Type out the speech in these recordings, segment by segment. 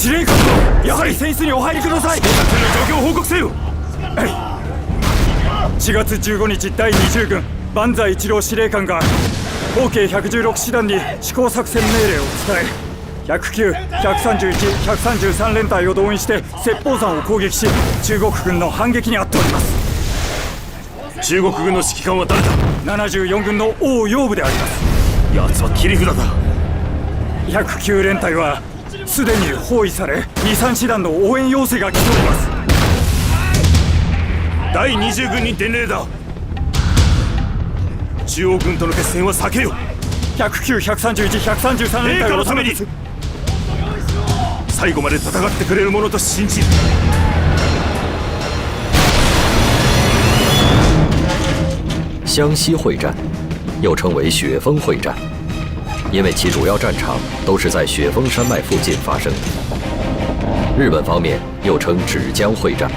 司令官、やはり戦室にお入りください。作戦の状況を報告せよ。4月15日第20軍万歳一郎司令官が合計116師団に試行作戦命令を伝え、109、131、133連隊を動員して雪峰山を攻撃し、中国軍の反撃に遭っております。中国軍の指揮官は誰だ。74軍の王陽部であります。奴は切り札だ。109連隊はすでに包囲され、23師団の応援要請が来ております。第20軍に伝令だ。中央軍との決戦は避けよ。109、131、133連隊のために最後まで戦ってくれるものと信じる。湘西会战又称为雪峰会战，因为其主要战场都是在雪峰山脉附近发生的。日本方面又称芷江会战，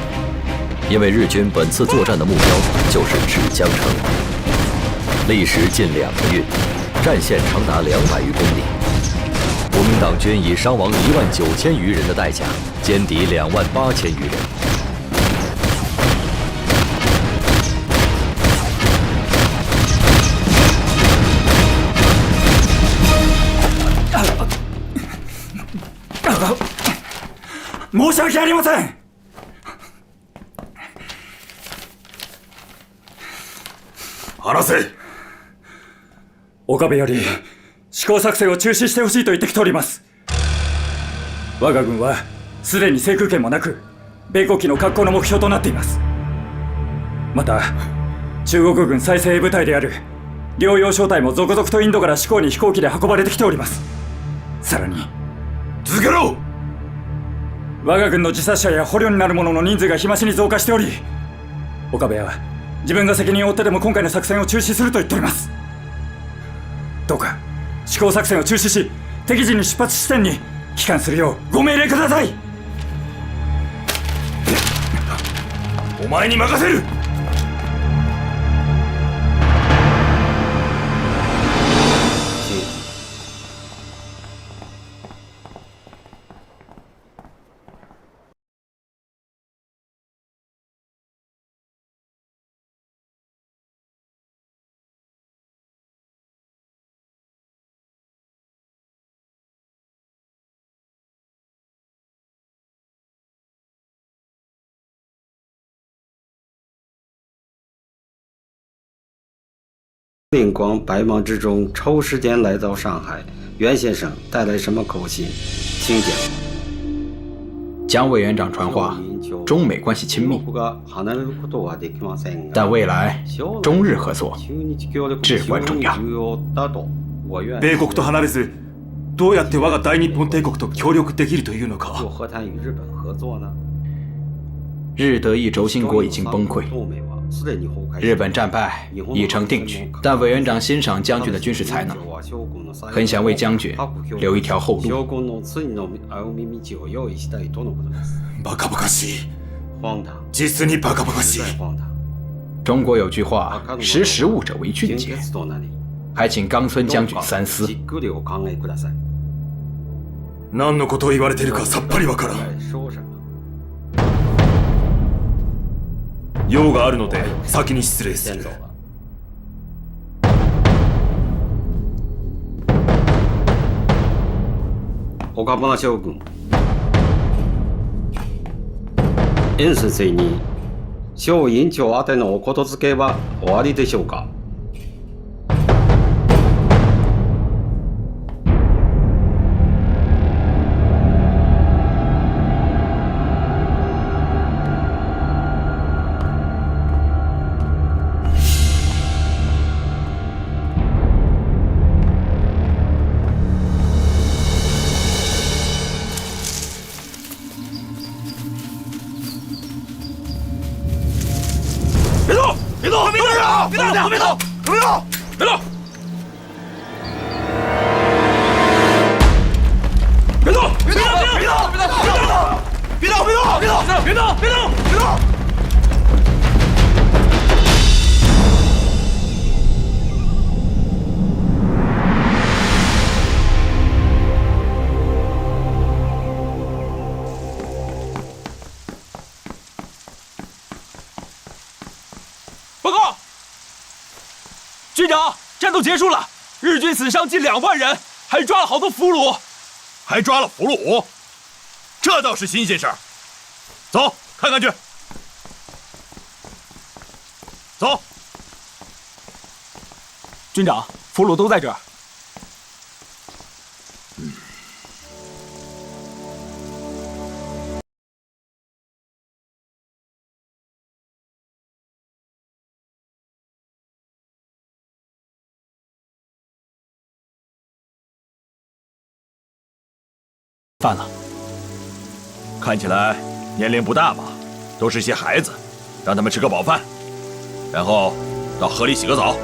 因为日军本次作战的目标就是芷江城，历时近2个月，战线长达200余公里。国民党军以伤亡19000余人的代价歼敌28000余人。申し訳ありません。話せ。岡部より試行作戦を中止してほしいと言ってきております。我が軍はすでに制空権もなく、米国機の格好の目標となっています。また中国軍最精鋭部隊である両洋小隊も続々とインドから四港に飛行機で運ばれてきております。さらに続けろ。我が軍の自殺者や捕虜になる者の人数が日増しに増加しており、岡部は自分が責任を負ってでも今回の作戦を中止すると言っております。どうか試行作戦を中止し、敵陣に出発地点に帰還するようご命令ください。お前に任せる。灵光百忙之中抽时间来到上海，袁先生带来什么口信？请讲。蒋委员长传话，中美关系亲密，但未来中日合作至关重要。米国と離れず、どうやって我が大日本帝国と協力できるというのか。日德意轴心国已经崩溃。日本战败已成定局，但委员长欣赏将军的军事才能，很想为将军留一条后路。バカバカしい。実にバカバカしい。中国有句话，识时务者为俊杰，还请冈村将军三思。何のことを言われているかさっぱりわからん。用があるので先に失礼する。岡村将軍、袁先生に小委員長宛てのお言付けはおありでしょうか。军长，战斗结束了，日军死伤近2万人，还抓了好多俘虏。还抓了俘虏？这倒是新鲜事儿。走，看看去。走。军长，俘虏都在这儿。饭了，看起来年龄不大吧，都是些孩子，让他们吃个饱饭，然后到河里洗个澡。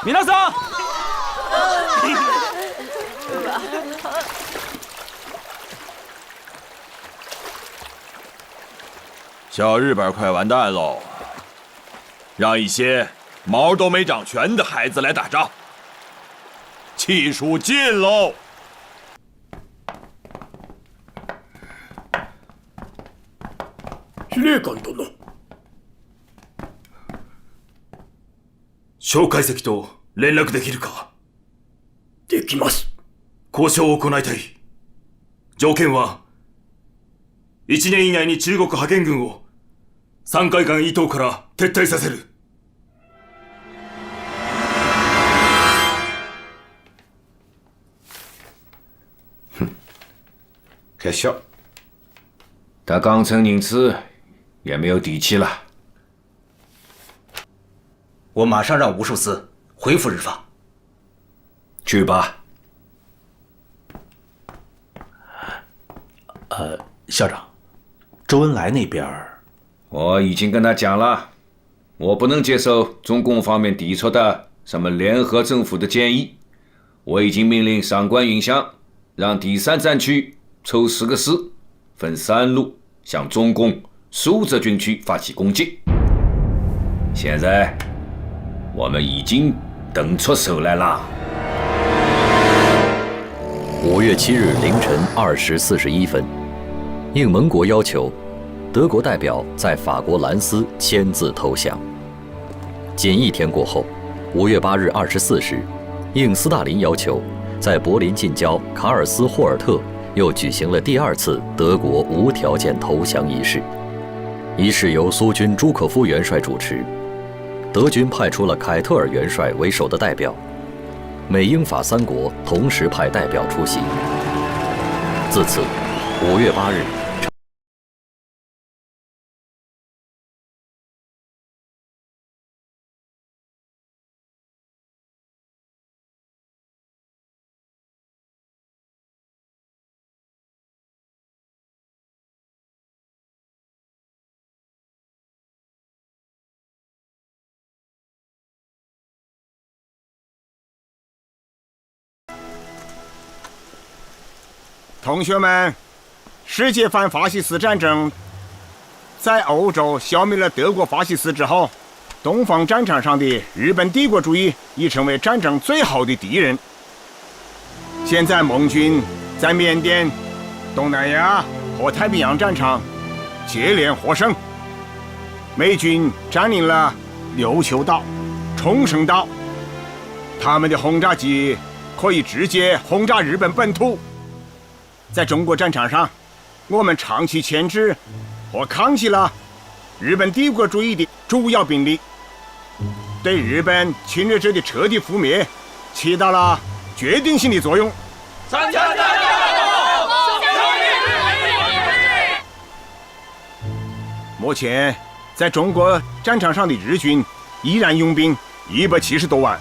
皆さん。小日本快完蛋喽！让一些毛都没长全的孩子来打仗，气数尽喽！司令官殿。蒋介石と連絡できるか？できます。交渉を行いたい。条件は、1年以内に中国派遣軍を山海岸以東から撤退させる。可笑，他刚成宁次，也没有底气了。我马上让吴寿司回复日方。去吧。校长，周恩来那边我已经跟他讲了，我不能接受中共方面提出的什么联合政府的建议。我已经命令上官云相让第3战区抽10个师，分3路向中共苏浙军区发起攻击。现在我们已经等出手来了。5月7日凌晨2时41分，应盟国要求，德国代表在法国兰斯签字投降。仅1天过后，5月8日24时，应斯大林要求，在柏林近郊卡尔斯霍尔特又举行了第2次德国无条件投降仪式。仪式由苏军朱可夫元帅主持，德军派出了凯特尔元帅为首的代表，美英法3国同时派代表出席。自此，5月8日。同学们，世界反法西斯战争在欧洲消灭了德国法西斯之后，东方战场上的日本帝国主义已成为战争最好的敌人。现在盟军在缅甸、东南亚和太平洋战场接连获胜，美军占领了琉球岛、冲绳岛，他们的轰炸机可以直接轰炸日本本土。在中国战场上，我们长期牵制和抗击了日本帝国主义的主要兵力，对日本侵略者的彻底覆灭起到了决定性的作用。参加战斗！目前，在中国战场上的日军依然拥兵170多万，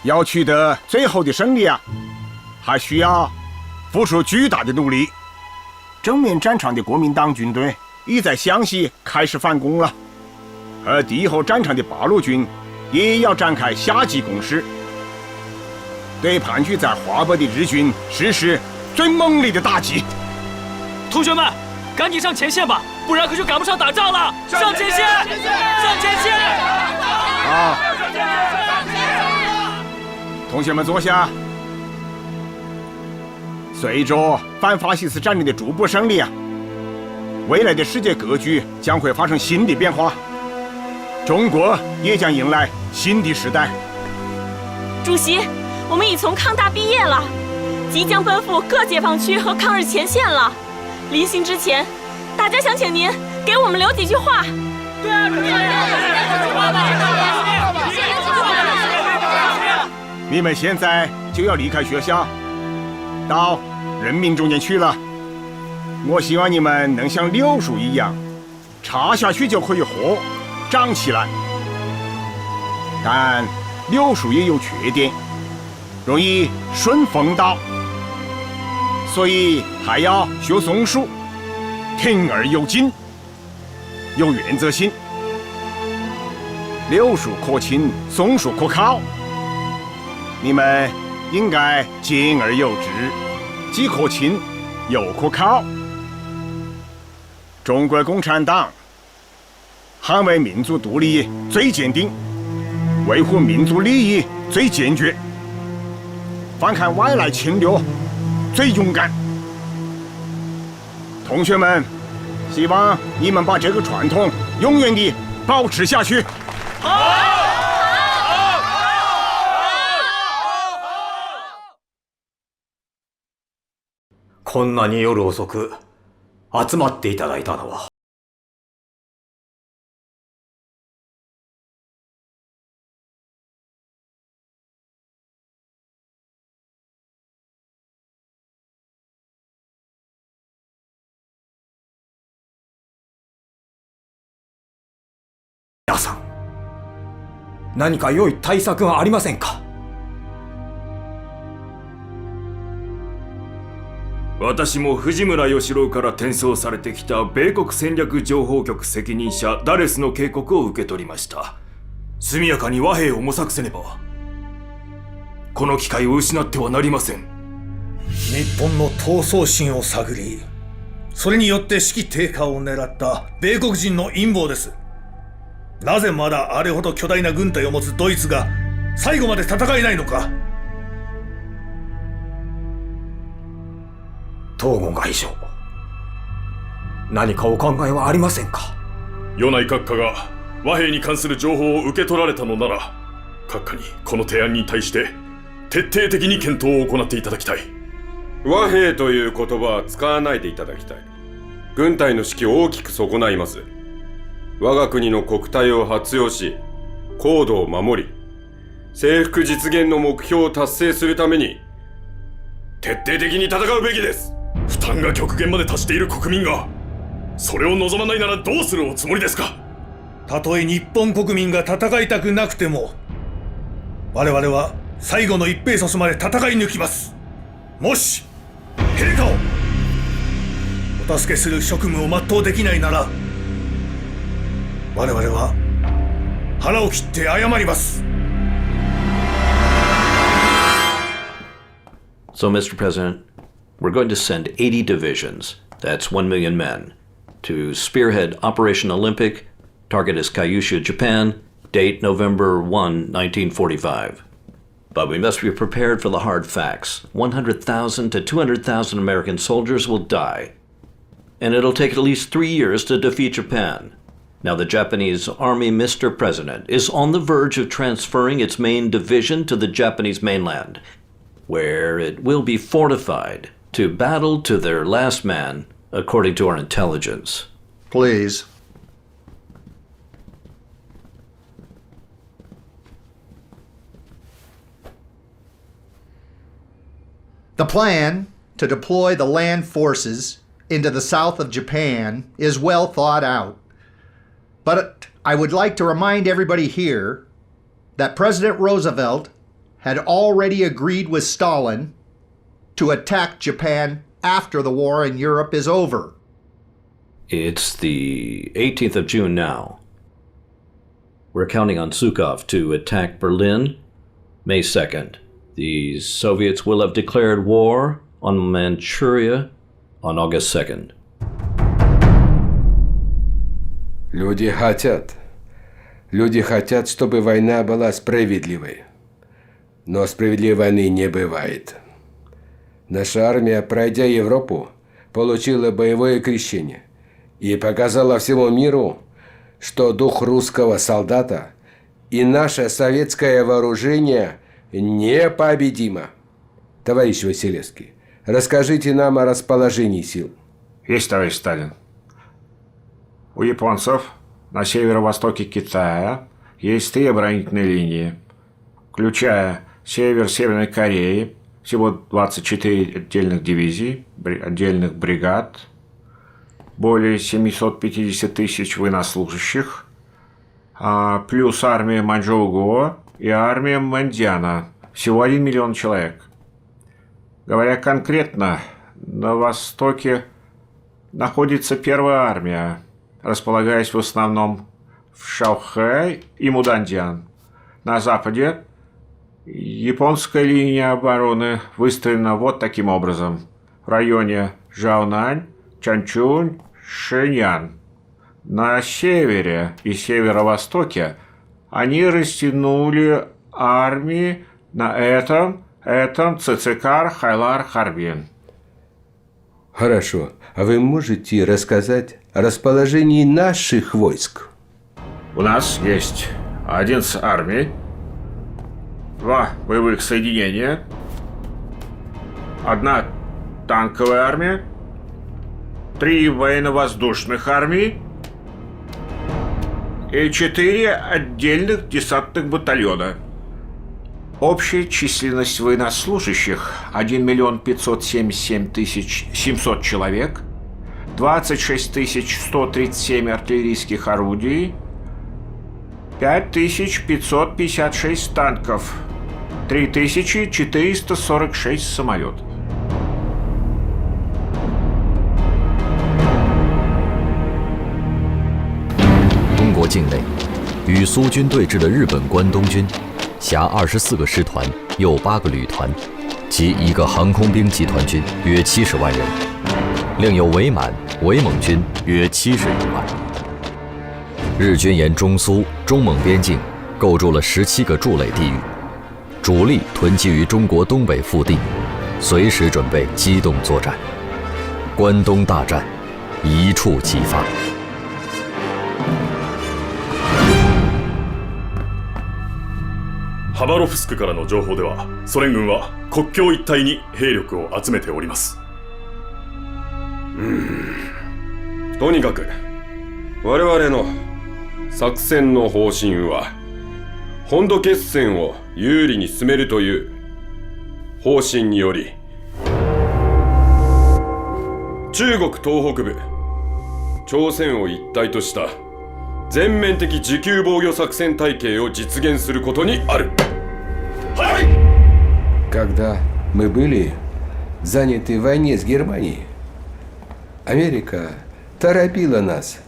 要取得最后的胜利啊，还需要付出巨大的努力。正面战场的国民党军队已在湘西开始反攻了，而敌后战场的八路军也要展开夏季攻势。对盘踞在华北的日军实施最猛烈的打击。同学们，赶紧上前线吧，不然可就赶不上打仗了！上前线！上前线！好，同学们坐下。随着反法西斯战争的逐步胜利未来的世界格局将会发生新的变化，中国也将迎来新的时代。主席，我们已从抗大毕业了，即将奔赴各解放区和抗日前线了。临行之前，大家想请您给我们留几句话。你们现在就要离开学校，到人民中间去了。我希望你们能像柳树一样，插下去就可以活，长起来。但柳树也有缺点，容易顺风倒，所以还要学松树，挺而有劲，有原则性。柳树可亲，松树可靠。你们应该兼而有之，既可亲又可靠。中国共产党捍卫民族独立最坚定，维护民族利益最坚决，反抗外来侵略最勇敢。同学们，希望你们把这个传统永远地保持下去。こんなに夜遅く集まっていただいたのは。皆さん、何か良い対策はありませんか？私も藤村義郎から転送されてきた米国戦略情報局責任者ダレスの警告を受け取りました。速やかに和平を模索せねば。この機会を失ってはなりません。日本の闘争心を探り、それによって士気低下を狙った米国人の陰謀です。なぜまだあれほど巨大な軍隊を持つドイツが最後まで戦えないのか。東郷外相、何かお考えはありませんか？与内閣下が和平に関する情報を受け取られたのなら、閣下にこの提案に対して徹底的に検討を行っていただきたい。和平という言葉は使わないでいただきたい。軍隊の士気を大きく損ないます。我が国の国体を発揚し、高度を守り、征服実現の目標を達成するために徹底的に戦うべきです。負担が極限まで達している国民がそれを望まないならどうするおつもりですか？たとえ日本国民が戦いたくなくても、我々は最後の一兵卒まで戦い抜きます。もし陛下をお助けする職務を全うできないなら、我々は腹を切って謝ります。 So, Mr. President, we're going to send 80 divisions, that's 1 million men, to spearhead Operation Olympic. Target is Kyushu, Japan. Date November 1, 1945. But we must be prepared for the hard facts. 100,000 to 200,000 American soldiers will die. And it'll take at least 3 years to defeat Japan. Now, the Japanese Army, Mr. President, is on the verge of transferring its main division to the Japanese mainland, where it will be fortified to battle to their last man, according to our intelligence. Please. The plan to deploy the land forces into the south of Japan is well thought out. But I would like to remind everybody here that President Roosevelt had already agreed with Stalin to attack Japan after the war in Europe is over. It's the 18th of June now. We're counting on Zhukov to attack Berlin May 2nd. The Soviets will have declared war on Manchuria on August 2nd. Люди хотят, чтобы война была справедливой. Но справедливой войны не бывает. Наша армия, пройдя Европу, получила боевое крещение и показала всему миру, что дух русского солдата и наше советское вооружение непобедимо. Товарищ Василевский, расскажите нам о расположении сил. Есть, товарищ Сталин. У японцев на северо-востоке Китая есть 3 оборонительные линии, включая север Северной Кореи, всего 24 отдельных дивизий, отдельных бригад, более 750 тысяч военнослужащих, плюс армия Маньчжоу-Го и армия Мандиана, всего 1 миллион человек. Говоря конкретно, на востоке находится первая армия, располагаясь в основном в Шаохэ и Муданьдян. На западе японская линия обороны выстроена вот таким образом. В районе Жаонань, Чанчунь, Шэньян. На севере и северо-востоке они растянули армии на этом Цицикар, Хайлар, Харбин. Хорошо. А вы можете рассказать о расположении наших войск? У нас есть 11 армий, 2 боевых соединения, 1 танковая армия, 3 военно-воздушных армии и 4 отдельных десантных батальона. Общая численность военнослужащих 1 577 700 человек, 26 137 артиллерийских орудий, 5556 танков, 3446 самолетов. 中国境内，与苏军对峙的日本关东军，辖24个师团，又8个旅团，及1个航空兵集团军，约70万人，另有伪满、伪蒙军约71万。日军沿中苏、中蒙边境构筑了17个筑垒地域，主力囤积于中国东北腹地，随时准备机动作战。关东大战一触即发。ハバロフスクからの情報では、ソ連軍は国境一帯に兵力を集めております。とにかく我々の作戦の方針は本土決戦を有利に進めるという方針により、中国東北部、朝鮮を一体とした全面的持久防御作戦体系を実現することにある。はい。Когда мы были заняты в войне с Германией, Америка торопила нас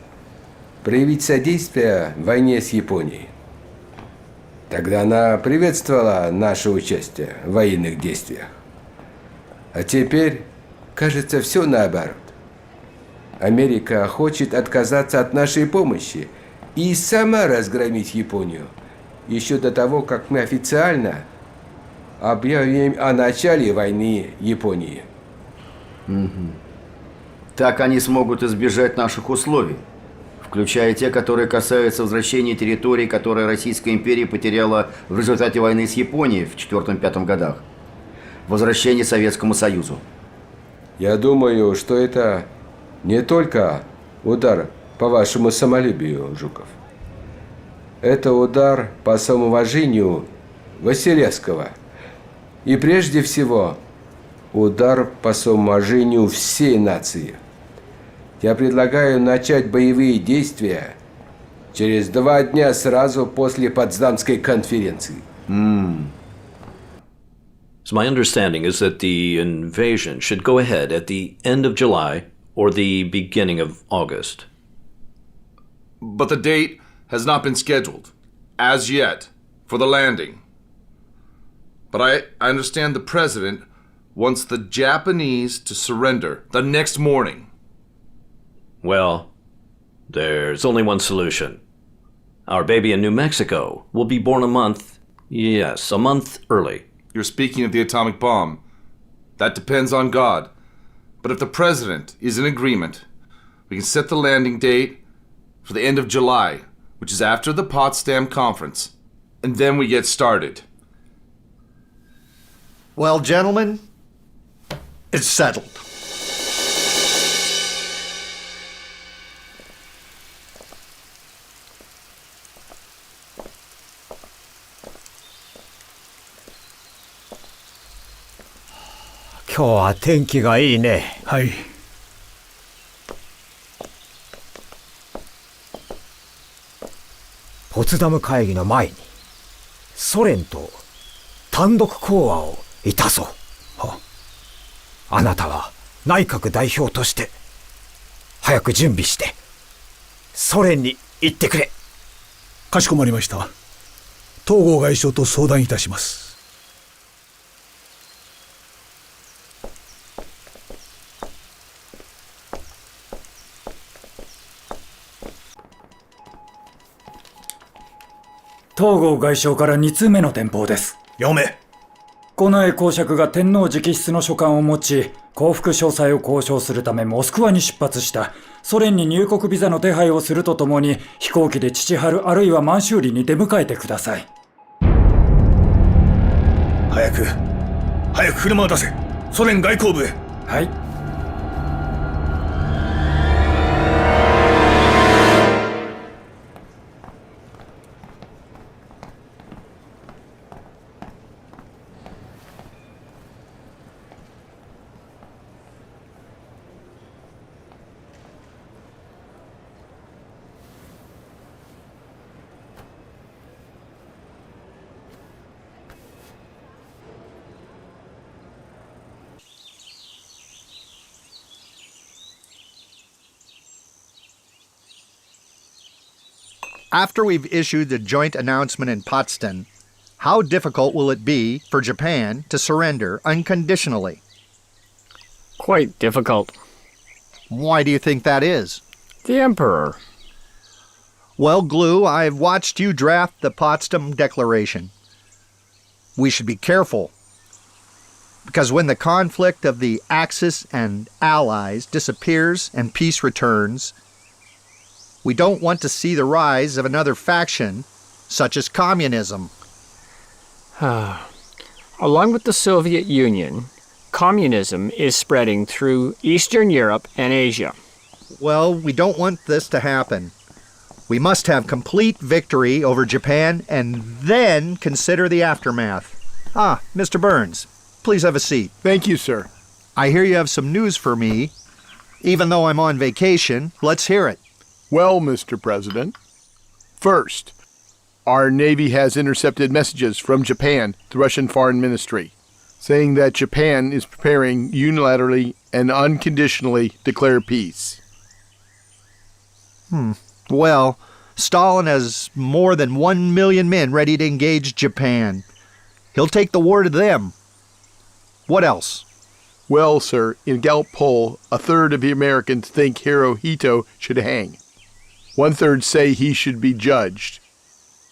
проявить содействие в войне с Японией. Тогда она приветствовала наше участие в военных действиях. А теперь, кажется, все наоборот. Америка хочет отказаться от нашей помощи и сама разгромить Японию, еще до того, как мы официально объявим о начале войны Японии. Так они смогут избежать наших условий, включая те, которые касаются возвращения территорий, которые Российская империя потеряла в результате войны с Японией в 4-5 годах. Возвращение Советскому Союзу. Я думаю, что это не только удар по вашему самолюбию, Жуков. Это удар по самоуважению Василевского. И прежде всего, удар по самоуважению всей нации. Я предлагаю начать боевые действия через 2 дня сразу после Потсдамской конференции. So my understanding is that the invasion should go ahead at the end of July or the beginning of August. But the date has not been scheduled, as yet, for the landing. But I understand the president wants the Japanese to surrender the next morning. Well, there's only one solution. Our baby in New Mexico will be born a month early. You're speaking of the atomic bomb. That depends on God. But if the president is in agreement, we can set the landing date for the end of July, which is after the Potsdam Conference, and then we get started. Well, gentlemen, it's settled. Today, 天気がいいね。はい。ポツダム会議の前にソ連と単独講和をいたそう。あなたは内閣代表として早く準備してソ連に行ってくれ。かしこまりました。東郷外相と相談いたします。東郷外相から2通目の電報です。読め。近衛公爵が天皇直筆の書簡を持ち、降伏詳細を交渉するためモスクワに出発した。ソ連に入国ビザの手配をするとともに、飛行機で父春あるいは満州里に出迎えてください。早く車を出せ。ソ連外交部へ。はい。After we've issued the joint announcement in Potsdam, how difficult will it be for Japan to surrender unconditionally? Quite difficult. Why do you think that is? The Emperor. Well, Glue, I've watched you draft the Potsdam Declaration. We should be careful, because when the conflict of the Axis and Allies disappears and peace returns, we don't want to see the rise of another faction, such as communism. Along with the Soviet Union, communism is spreading through Eastern Europe and Asia. Well, we don't want this to happen. We must have complete victory over Japan and then consider the aftermath. Mr. Burns, please have a seat. Thank you, sir. I hear you have some news for me. Even though I'm on vacation, let's hear it. Well, Mr. President, first, our Navy has intercepted messages from Japan, the Russian Foreign Ministry, saying that Japan is preparing unilaterally and unconditionally declare peace. Well, Stalin has more than 1 million men ready to engage Japan. He'll take the war to them. What else? Well, sir, in a Gallup poll, a third of the Americans think Hirohito should hang. 1/3 say he should be judged.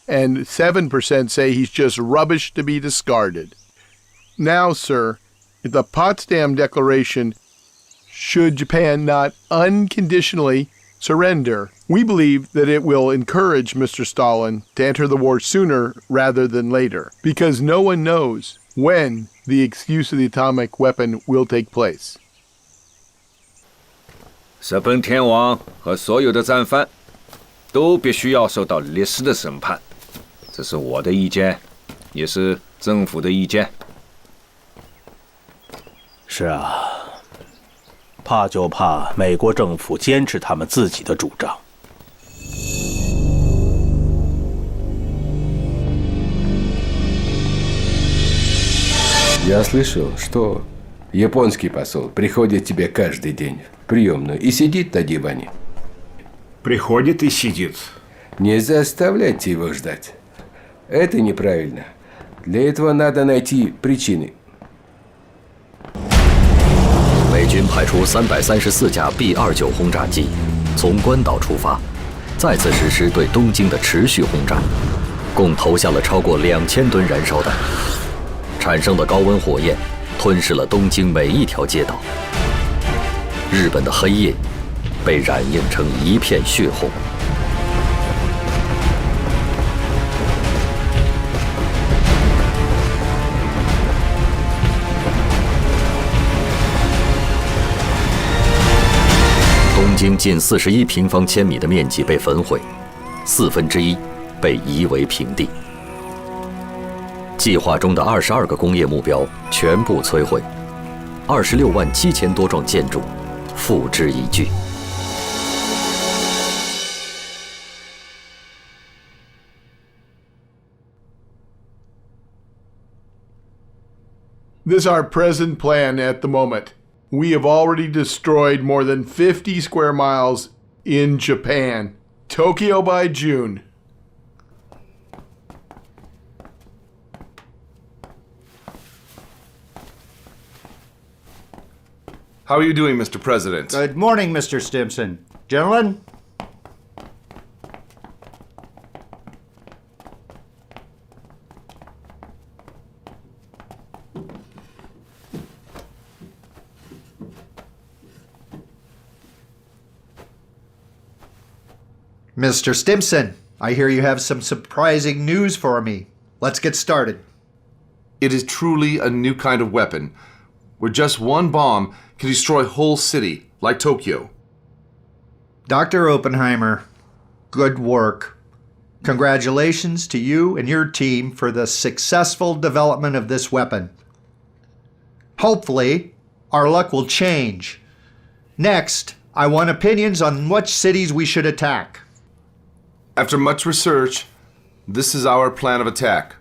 And 7% say he's just rubbish to be discarded. Now, sir, if the Potsdam Declaration, should Japan not unconditionally surrender, we believe that it will encourage Mr. Stalin to enter the war sooner rather than later, because no one knows when the excuse of the atomic weapon will take place. 日本天皇和所有的战犯都必须要受到历史的审判，这是我的意见，也是政府的意见。是啊，怕就怕美国政府坚持他们自己的主张。Я слышал, что японский посол приходит тебе каждый день в приемную и сидит на диване. Приходит и сидит. Не заставляйте его ждать. Это неправильно. Для этого надо найти причины. 美军派出334架 B-29轰炸机，从关岛出发，再次实施对东京的持续轰炸，共投下了超过2000吨燃烧弹，产生的高温火焰吞噬了东京每一条街道。日本的黑夜被染映成一片血红。东京近41平方千米的面积被焚毁，1/4被夷为平地。计划中的22个工业目标全部摧毁，26万7千多幢建筑付之一炬。This is our present plan at the moment. We have already destroyed more than 50 square miles in Japan. Tokyo by June. How are you doing, Mr. President? Good morning, Mr. Stimson. Gentlemen? Mr. Stimson, I hear you have some surprising news for me. Let's get started. It is truly a new kind of weapon, where just one bomb can destroy a whole city, like Tokyo. Dr. Oppenheimer, good work. Congratulations to you and your team for the successful development of this weapon. Hopefully, our luck will change. Next, I want opinions on which cities we should attack. After much research, this is our plan of attack.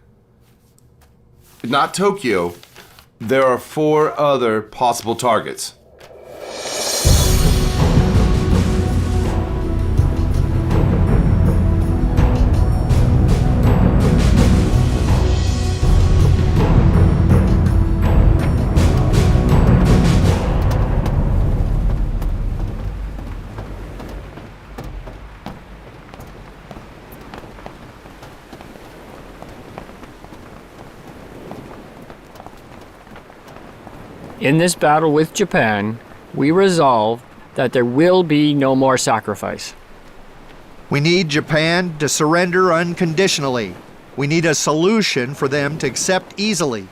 Not Tokyo. There are 4 other possible targets. In this battle with Japan, we resolve that there will be no more sacrifice. We need Japan to surrender unconditionally. We need a solution for them to accept easily.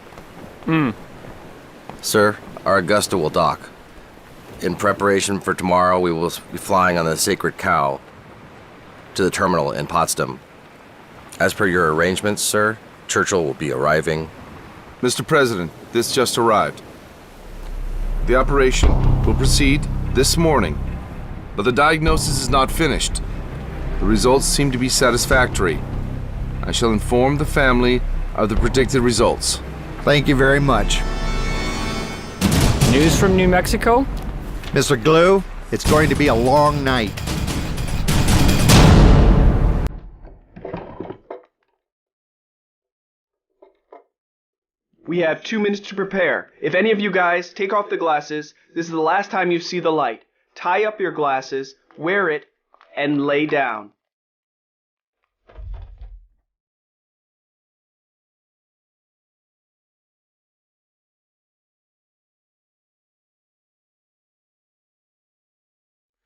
Sir, our Augusta will dock. In preparation for tomorrow, we will be flying on the Sacred Cow to the terminal in Potsdam. As per your arrangements, sir, Churchill will be arriving. Mr. President, this just arrived. The operation will proceed this morning, but the diagnosis is not finished. The results seem to be satisfactory. I shall inform the family of the predicted results. Thank you very much. News from New Mexico? Mr. Glue, it's going to be a long night. We have 2 minutes to prepare. If any of you guys take off the glasses, this is the last time you see the light. Tie up your glasses, wear it, and lay down.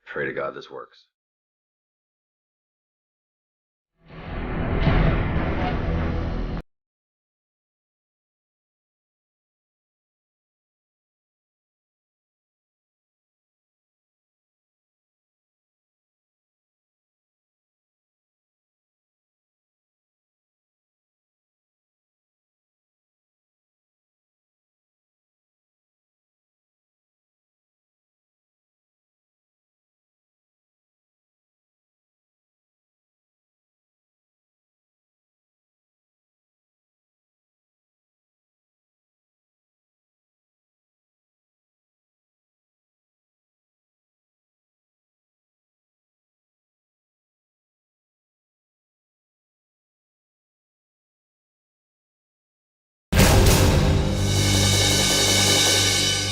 Pray to God this works.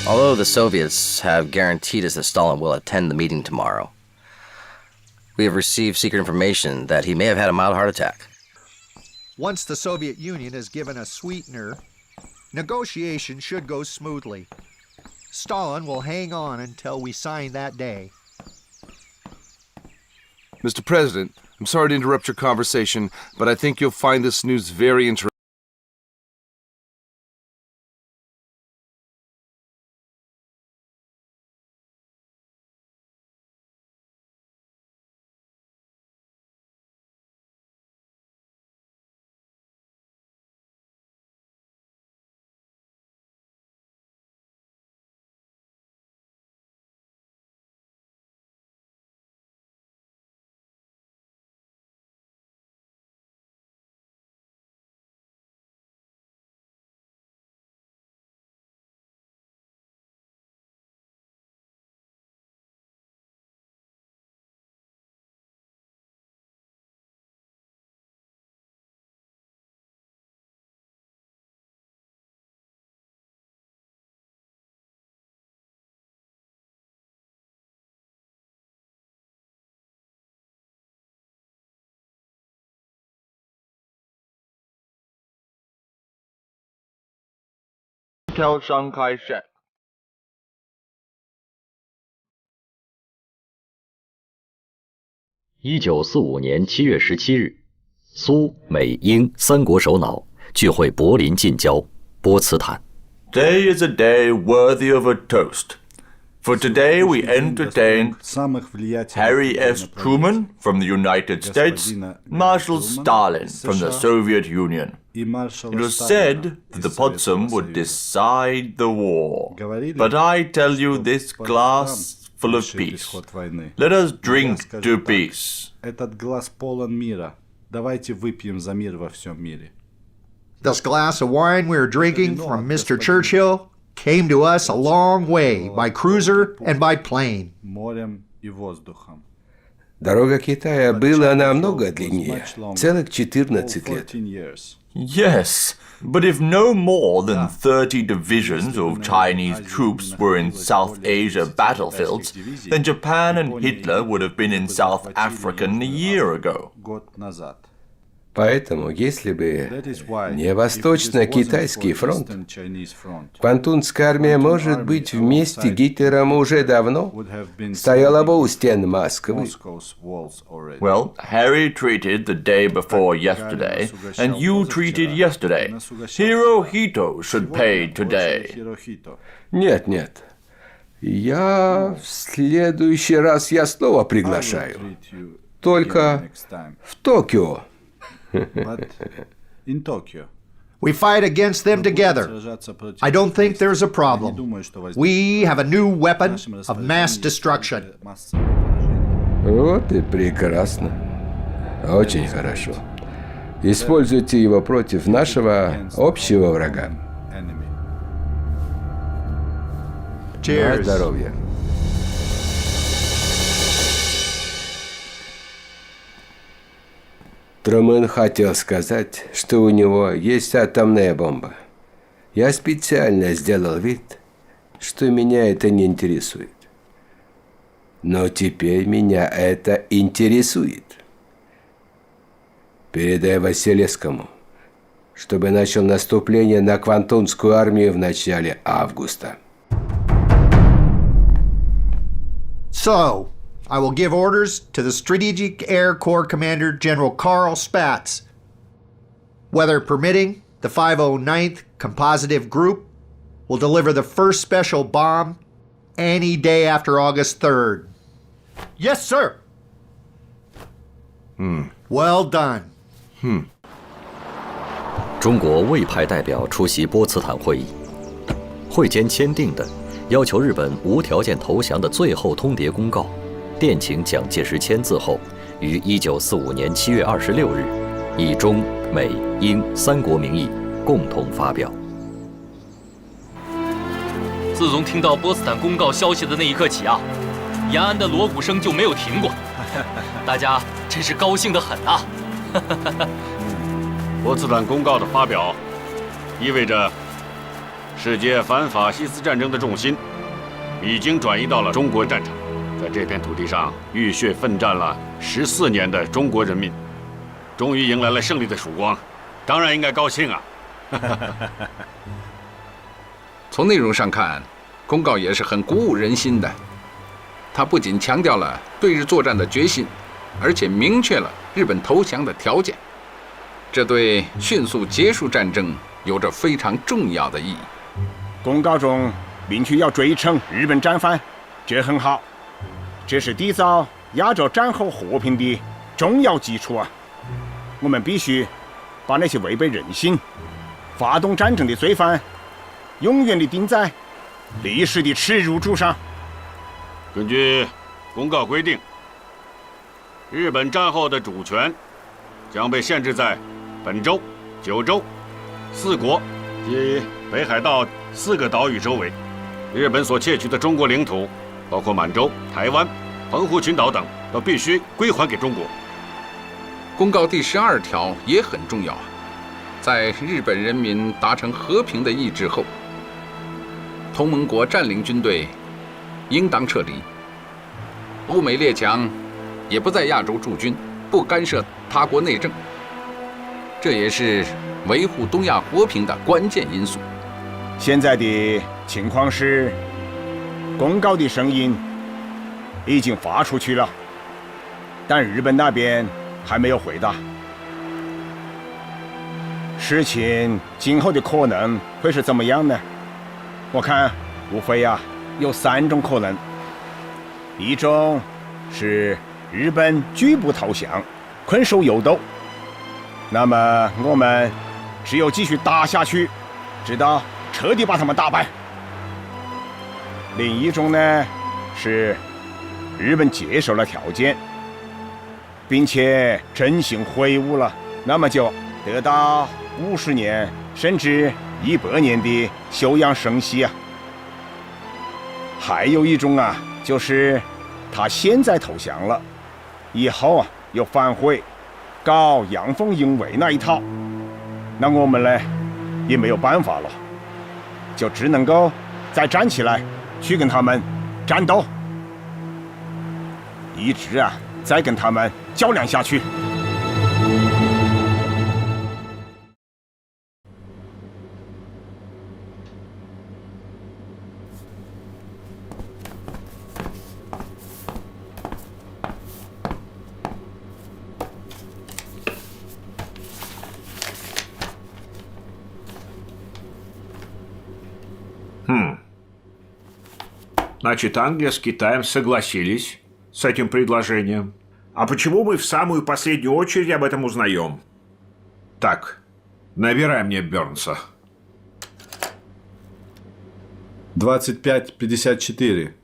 Although the Soviets have guaranteed us that Stalin will attend the meeting tomorrow, we have received secret information that he may have had a mild heart attack. Once the Soviet Union is given a sweetener, negotiations should go smoothly. Stalin will hang on until we sign that day. Mr. President, I'm sorry to interrupt your conversation, but I think you'll find this news very interesting.挑商开战。1945年7月17日，苏美英三国首脑聚会柏林近郊波茨坦。Today is a day worthy of a toast. For today we entertain Harry S. Truman from the United States, Marshal Stalin from the Soviet Union. It was said that the Potsdam would decide the war. But I tell you this glass full of peace. Let us drink to peace. Этот глаз полон мира. Давайте выпьем за мир во всем мире. This glass of wine we are drinking from Mr. Churchill came to us a long way by cruiser and by plane. Морем и воздухом. Дорога Китая была намного длиннее, целых 14 лет. Yes, but if no more than 30 divisions of Chinese troops were in South Asia battlefields, then Japan and Hitler would have been in South Africa a year ago. Поэтому, если бы не Восточно-Китайский фронт, Квантунская армия, может быть, вместе Гитлером уже давно стояла бы у стен Москвы. Well, Harry treated the day before yesterday, and you treated yesterday. Hirohito should pay today. Нет, нет. Я в следующий раз я снова приглашаю. Только в Токио. But in Tokyo. We fight against them together. I don't think there's a problem. We have a new weapon of mass destruction. Вот и прекрасно. Очень хорошо. Используйте его против нашего общего врага. Cheers. На здоровье. Трумэн хотел сказать, что у него есть атомная бомба. Я специально сделал вид, что меня это не интересует. Но теперь меня это интересует. Передай Василевскому, чтобы начал наступление на Квантунскую армию в начале августа. So, I will give orders to the Strategic Air Corps Commander General Karl Spatz. Weather permitting, the 509th Compositive Group will deliver the first special bomb any day after August 3rd. Yes, sir. Well done. 中国未派代表出席波茨坦会议，会间签订的要求日本无条件投降的最后通牒公告，电请蒋介石签字后，于1945年7月26日，以中美英三国名义共同发表。自从听到波茨坦公告消息的那一刻起啊，延安的锣鼓声就没有停过，大家真是高兴得很啊！波茨坦公告的发表，意味着世界反法西斯战争的重心已经转移到了中国战场，在这片土地上浴血奋战了14年的中国人民，终于迎来了胜利的曙光，当然应该高兴啊！从内容上看，公告也是很鼓舞人心的。它不仅强调了对日作战的决心，而且明确了日本投降的条件，这对迅速结束战争有着非常重要的意义。公告中明确要追惩日本战犯，这很好，这是缔造亚洲战后和平的重要基础啊！我们必须把那些违背人性、发动战争的罪犯，永远地钉在历史的耻辱柱上。根据公告规定，日本战后的主权将被限制在本州、九州、四国及北海道4个岛屿周围。日本所窃取的中国领土，包括满洲、台湾、澎湖群岛等，都必须归还给中国。公告第12条也很重要，在日本人民达成和平的意志后，同盟国占领军队应当撤离，欧美列强也不在亚洲驻军，不干涉他国内政，这也是维护东亚和平的关键因素。现在的情况是，公告的声音已经发出去了，但日本那边还没有回答。事情今后的可能会是怎么样呢？我看无非有3种可能。一种是日本拒不投降，困守幽斗，那么我们只有继续打下去，直到彻底把他们打败。另一种呢是日本接受了条件，并且真心悔悟了，那么就得到50年甚至100年的休养生息啊。还有一种就是他现在投降了，以后又反悔，搞阳奉阴违那一套，那我们呢也没有办法了，就只能够再站起来去跟他们战斗，一直再跟他们较量下去。Значит, Англия с Китаем согласились с этим предложением. А почему мы в самую последнюю очередь об этом узнаем? Так, набирай мне Бёрнса. 2554.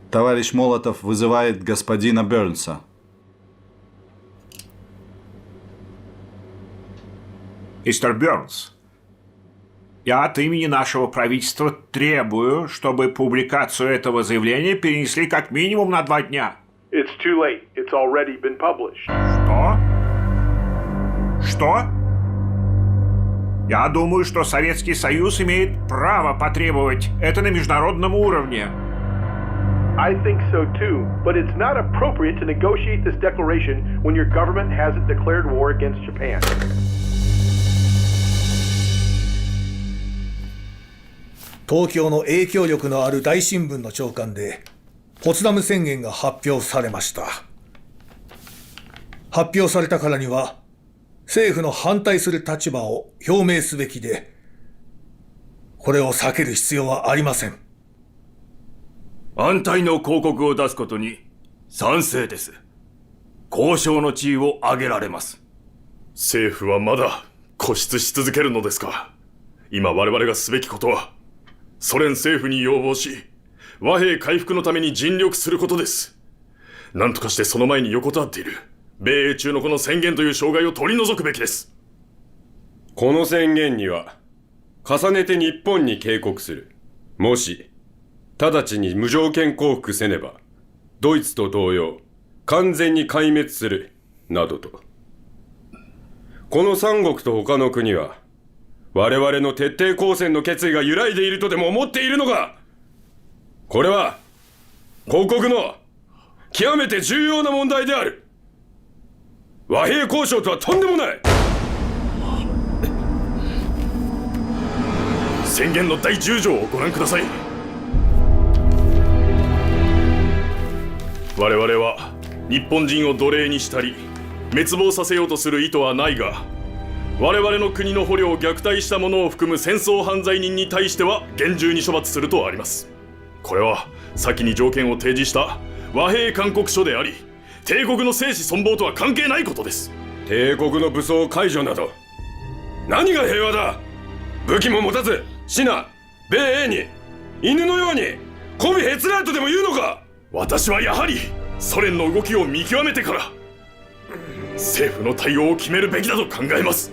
Товарищ Молотов вызывает господина Бёрнса. Мистер Бёрнс, я от имени нашего правительства требую, чтобы публикацию этого заявления перенесли как минимум на 2 дня. It's too late. It's already been published. Что? Что? Я думаю, что Советский Союз имеет право потребовать это на международном уровне. I think so too, but it's not appropriate to negotiate this declaration when your government hasn't declared war against Japan. 東京の影響力のある大新聞の朝刊でポツダム宣言が発表されました。発表されたからには政府の反対する立場を表明すべきで、これを避ける必要はありません。反対の広告を出すことに賛成です。交渉の地位を上げられます。政府はまだ固執し続けるのですか。今我々がすべきことはソ連政府に要望し、和平回復のために尽力することです。何とかしてその前に横たわっている米英中のこの宣言という障害を取り除くべきです。この宣言には重ねて日本に警告する。もし直ちに無条件降伏せねばドイツと同様完全に壊滅するなどと。この三国と他の国は我々の徹底抗戦の決意が揺らいでいるとでも思っているのか。これは皇国の極めて重要な問題である。和平交渉とはとんでもない。宣言の第10条をご覧ください。我々は日本人を奴隷にしたり滅亡させようとする意図はないが、我々の国の捕虜を虐待した者を含む戦争犯罪人に対しては厳重に処罰するとあります。これは先に条件を提示した和平勧告書であり、帝国の生死存亡とは関係ないことです。帝国の武装解除など何が平和だ。武器も持たず死な米英に犬のように媚びへつらうとでも言うのか。私はやはりソ連の動きを見極めてから政府の対応を決めるべきだと考えます。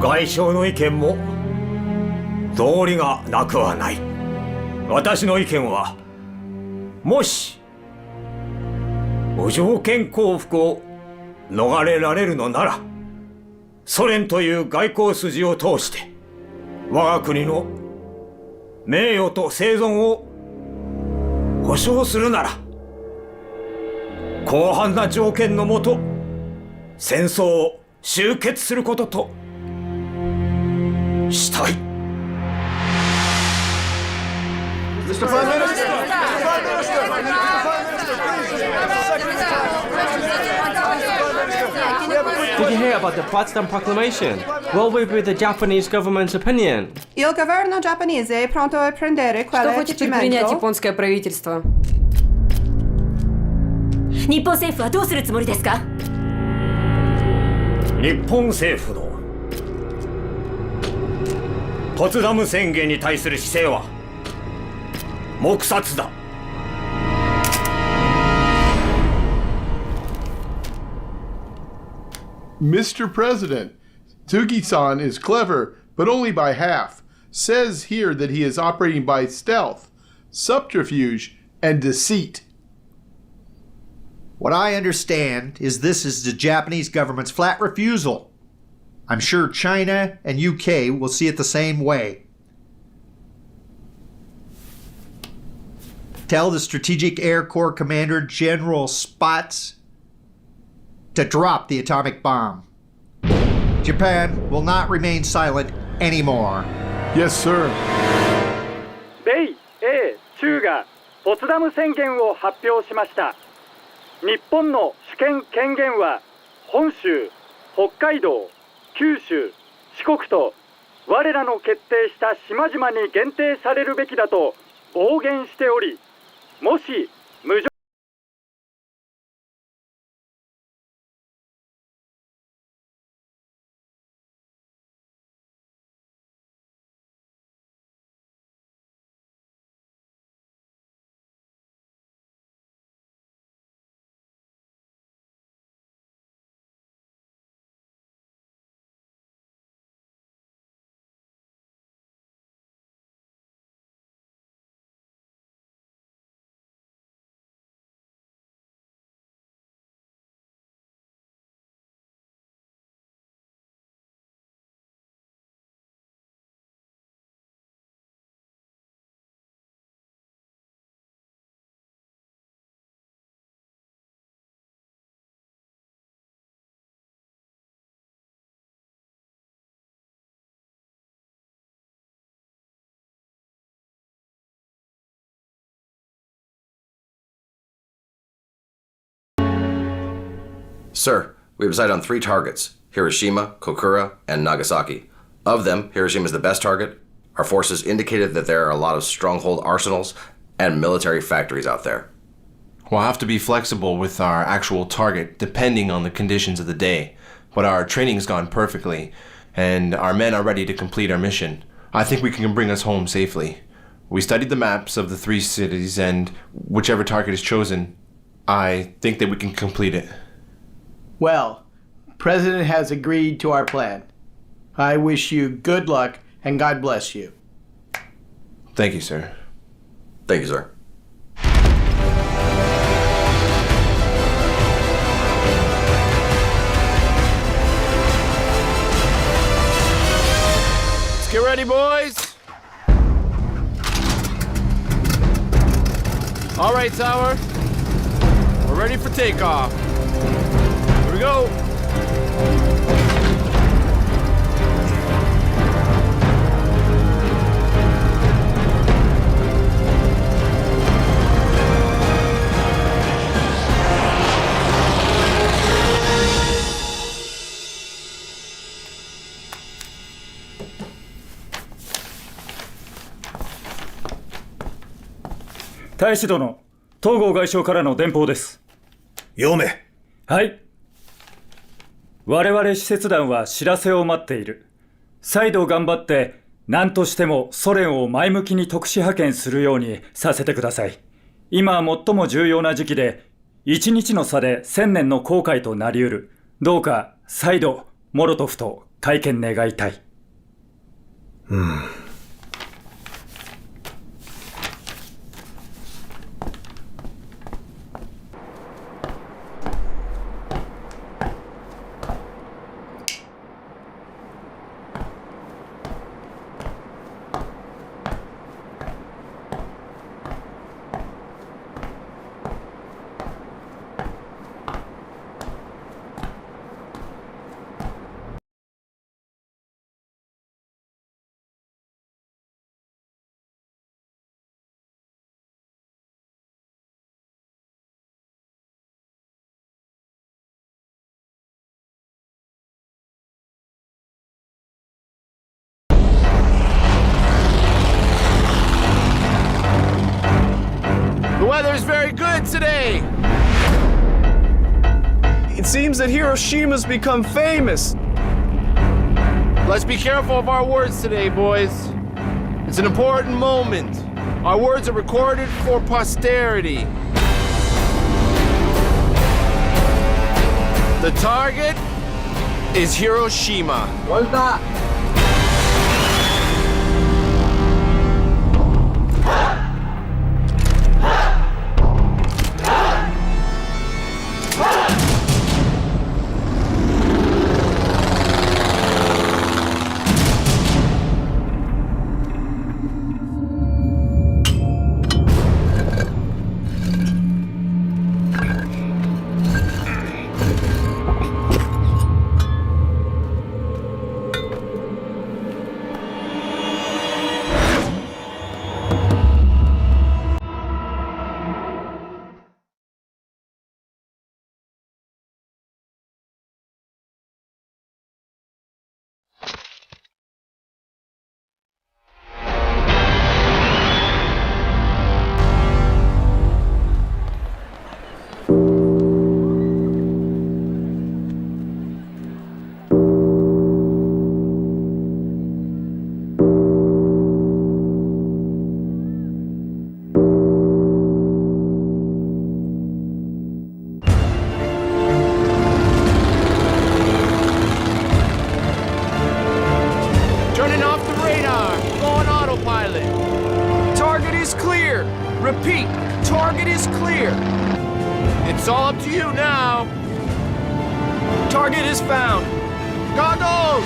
外相の意見も道理がなくはない。私の意見は、もし無条件降伏を逃れられるのなら、ソ連という外交筋を通して我が国の名誉と生存を保障するなら、広範な条件のもと戦争を終結することとしたい。Mr. Prime Minister! Did you hear about the Potsdam Proclamation? What will be the Japanese government's opinion? Il governo giapponese è pronto a prendere Что хочет предпринять японское правительство? 日本政府はどうするつもりですか？日本政府のポツダム宣言に対する姿勢は黙殺だ。Mr. President, Tsugi-san is clever, but only by half. Says here that he is operating by stealth, subterfuge, and deceit. What I understand is this is the Japanese government's flat refusal. I'm sure China and UK will see it the same way. Tell the Strategic Air Corps Commander General Spaatz to drop the atomic bomb. Japan will not remain silent anymore. Yes, sir. 米英中がポツダム宣言を発表しました。日本の主権権限は本州、北海道、九州、四国と我らの決定した島々に限定されるべきだと暴言しており、もし無条Sir, we have decided on 3 targets: Hiroshima, Kokura, and Nagasaki. Of them, Hiroshima is the best target. Our forces indicated that there are a lot of stronghold arsenals and military factories out there. We'll have to be flexible with our actual target, depending on the conditions of the day. But our training's gone perfectly, and our men are ready to complete our mission. I think we can bring us home safely. We studied the maps of the 3 cities, and whichever target is chosen, I think that we can complete it. Well, President has agreed to our plan. I wish you good luck and God bless you. Thank you, sir. Thank you, sir. Let's get ready, boys. All right, Tower. We're ready for takeoff. Here we go.大使殿、東郷外相からの電報です。読め。はい。我々使節団は知らせを待っている。再度頑張って、何としてもソ連を前向きに特使派遣するようにさせてください。今最も重要な時期で、1日の差で1000年の後悔となり得る。どうか再度モロトフと会見願いたい。The weather's very good today. It seems that Hiroshima's become famous. Let's be careful of our words today, boys. It's an important moment. Our words are recorded for posterity. The target is Hiroshima. Repeat, target is clear. It's all up to you now. Target is found. Goggles!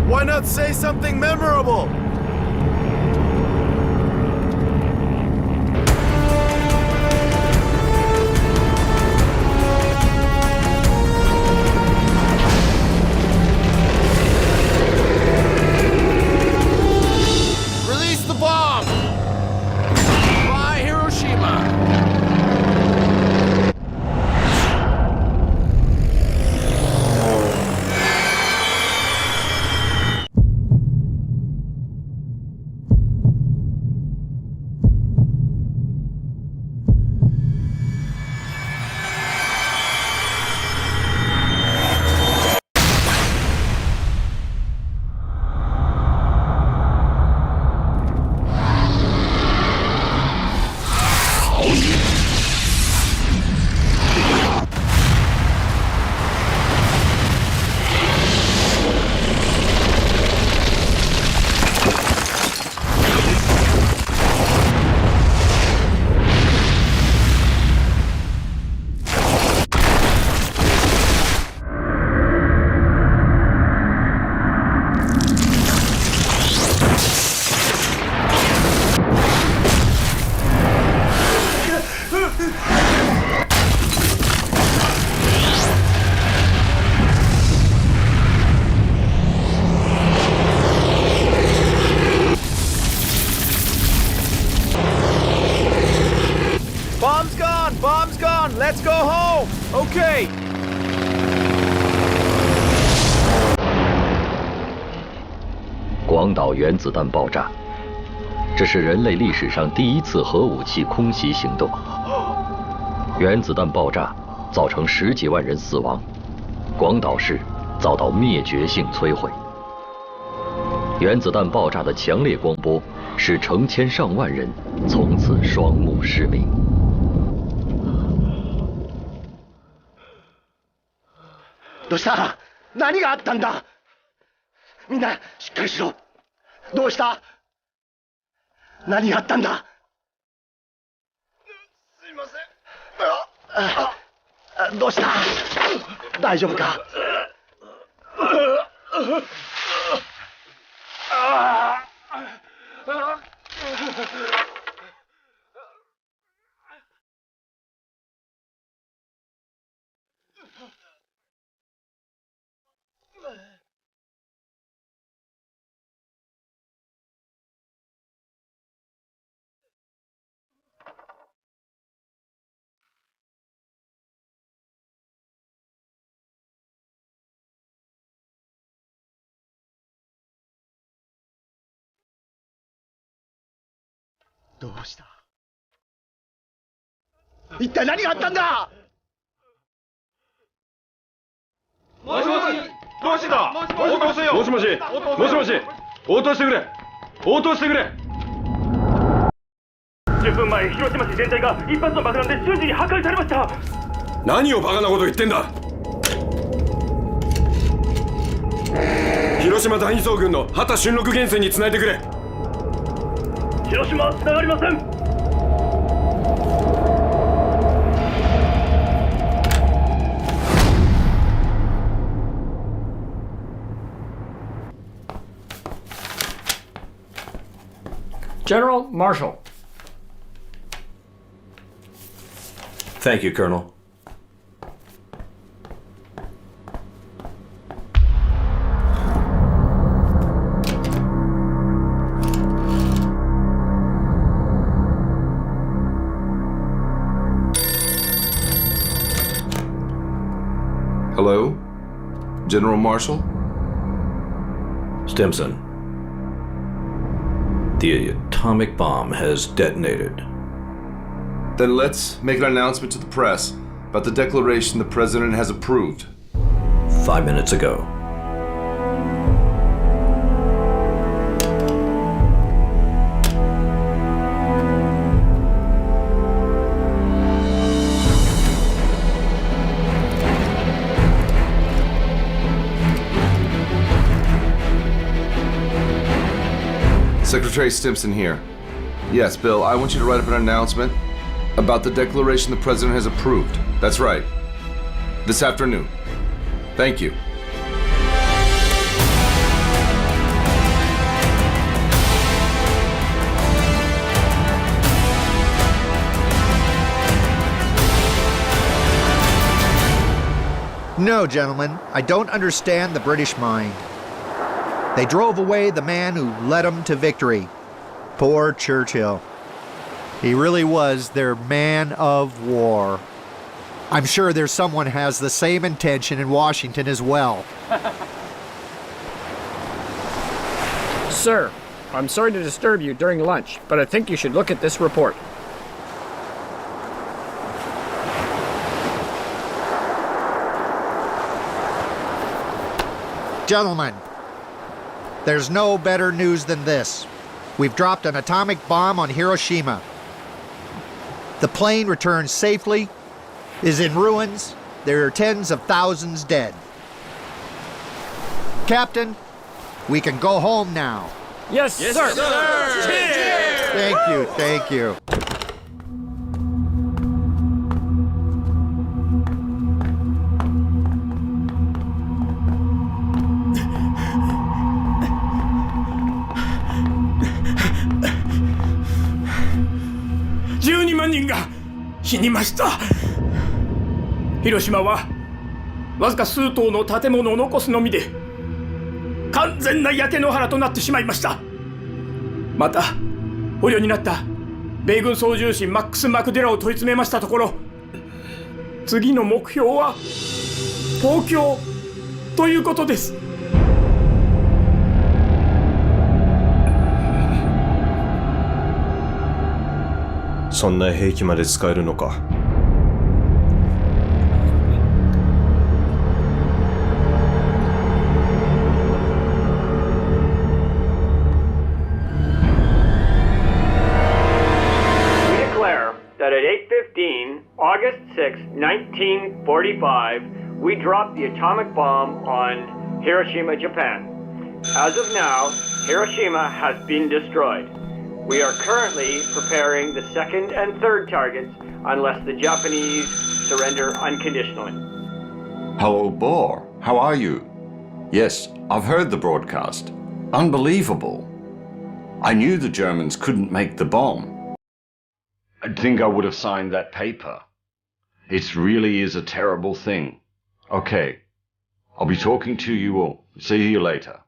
Why not say something memorable? Okay. 广岛原子弹爆炸，这是人类历史上第一次核武器空袭行动。原子弹爆炸造成10几万人死亡，广岛市遭到灭绝性摧毁。原子弹爆炸的强烈光波使成千上万人从此双目失明。どうした？何があったんだ？みんなしっかりしろ。どうした？何があったんだ？すいません。どうした？大丈夫か？どうした？一体何があったんだ？もしもし、どうしてだ？応答せよ。もしもし、もしもし、応答してくれ。応答してくれ。10分前、広島市全体が一発の爆弾で瞬時に破壊されました。何をバカなこと言ってんだ。広島第二総軍の畑俊六元帥につないでくれ。広島はつながりません。General Marshall. Thank you, Colonel. Hello? General Marshall? Stimson. The atomic bomb has detonated. Then let's make an announcement to the press about the declaration the President has approved. 5 minutes ago. Secretary Stimson here. Yes, Bill, I want you to write up an announcement about the declaration the President has approved. That's right. This afternoon. Thank you. No, gentlemen, I don't understand the British mind. They drove away the man who led them to victory. Poor Churchill. He really was their man of war. I'm sure there's someone has the same intention in Washington as well. Sir, I'm sorry to disturb you during lunch, but I think you should look at this report. Gentlemen, there's no better news than this. We've dropped an atomic bomb on Hiroshima. The plane returned safely, is in ruins. There are tens of thousands dead. Captain, we can go home now. Yes, sir. Cheers! Thank you, thank you. $12万人が死にました。広島はわずか数棟の建物を残すのみで完全な焼け野原となってしまいました。また捕虜になった米軍操縦士マックス・マクデラを問い詰めましたところ、次の目標は東京ということです。そんな兵器まで使えるのか。That at 8:15, August 6, 1945, we dropped the atomic bomb on Hiroshima, Japan. As of now, Hiroshima has been destroyed. We are currently preparing the second and third targets unless the Japanese surrender unconditionally. Hello, Bohr. How are you? Yes, I've heard the broadcast. Unbelievable. I knew the Germans couldn't make the bomb. I think I would have signed that paper. It really is a terrible thing. Okay. I'll be talking to you all. See you later.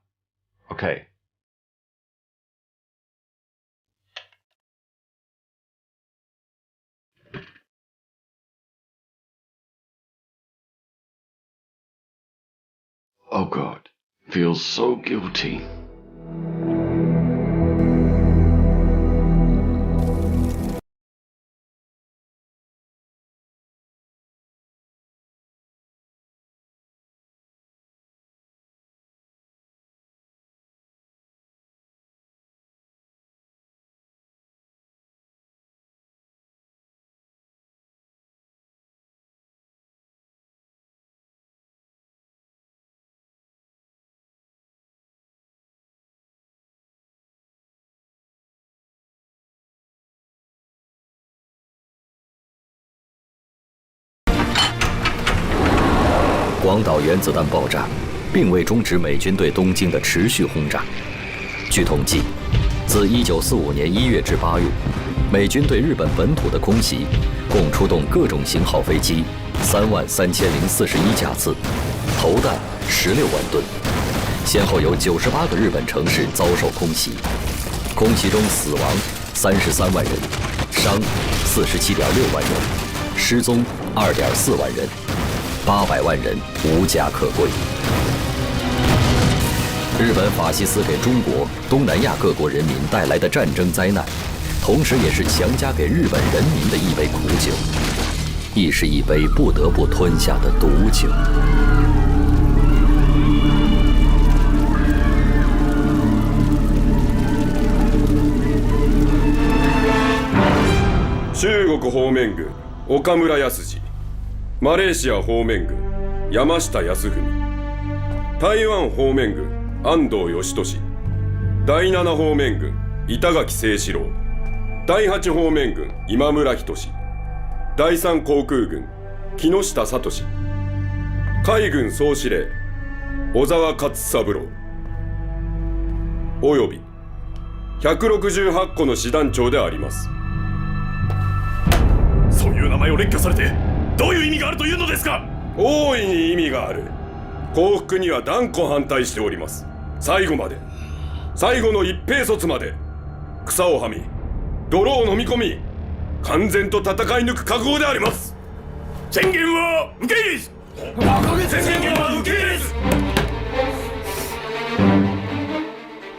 Okay. Oh God. Feels so guilty. “广岛原子弹爆炸，并未终止美军对东京的持续轰炸。据统计，自1945年1月至8月，美军对日本本土的空袭，共出动各种型号飞机33041架次，投弹16万吨，先后有98个日本城市遭受空袭。空袭中死亡33万人，伤47.6万人，失踪2.4万人。800万人无家可归。日本法西斯给中国、东南亚各国人民带来的战争灾难，同时也是强加给日本人民的一杯苦酒，亦是一杯不得不吞下的毒酒。中国方面軍岡村康次、マレーシア方面軍山下康文、台湾方面軍安藤義俊、第7方面軍板垣清志郎、第8方面軍今村仁志、第3航空軍木下聡、海軍総司令小沢勝三郎および168個の師団長であります。そういう名前を列挙されてどういう意味があるというのですか。大いに意味がある。降伏には断固反対しております。最後まで、最後の一兵卒まで草をはみ泥を飲み込み、完全と戦い抜く覚悟であります。宣言は受け入れず。宣言は受け入れず。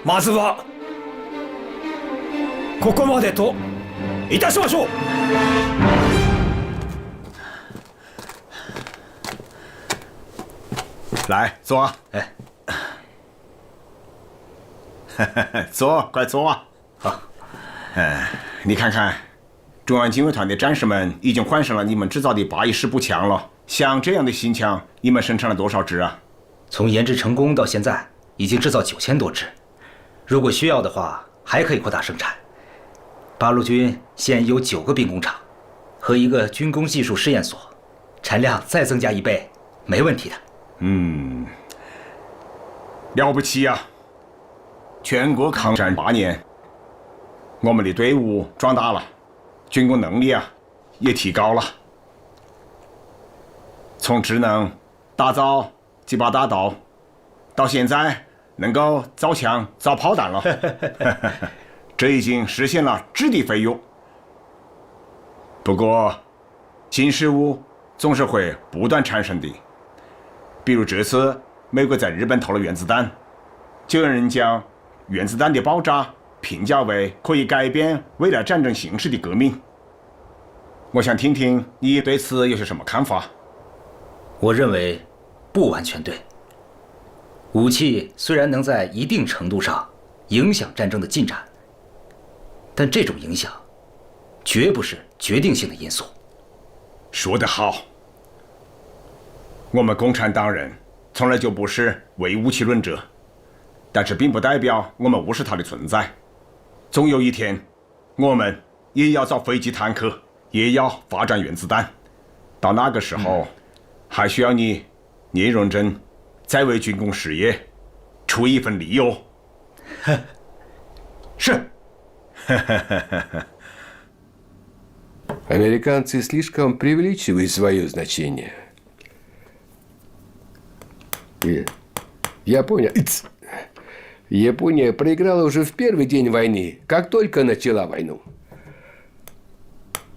まずはここまでといたしましょう。来坐，哎，坐，快坐。好，你看看，中央警卫团的战士们已经换上了你们制造的814步枪了。像这样的新枪，你们生产了多少支啊？从研制成功到现在，已经制造9000多支。如果需要的话，还可以扩大生产。八路军现有9个兵工厂和一个军工技术试验所，产量再增加1倍，没问题的。了不起呀！全国抗战8年，我们的队伍壮大了，军工能力也提高了。从只能打造几把大刀，到现在能够造枪造炮弹了，这已经实现了质的飞跃。不过，新事物总是会不断产生的。比如这次美国在日本投了原子弹，就有人将原子弹的爆炸评价为可以改变未来战争形势的革命。我想听听你对此有些什么看法？我认为不完全对。武器虽然能在一定程度上影响战争的进展，但这种影响绝不是决定性的因素。说得好，我们共产党人从来就不是唯武器论者，但是并不代表我们无视它的存在。总有一天，我们也要造飞机坦克，也要发展原子弹。到那个时候，还需要你聂荣臻再为军工事业出一份力哦。是。Американцы слишком преувеличивают свое значение. Япония проиграла уже в первый день войны, как только начала войну.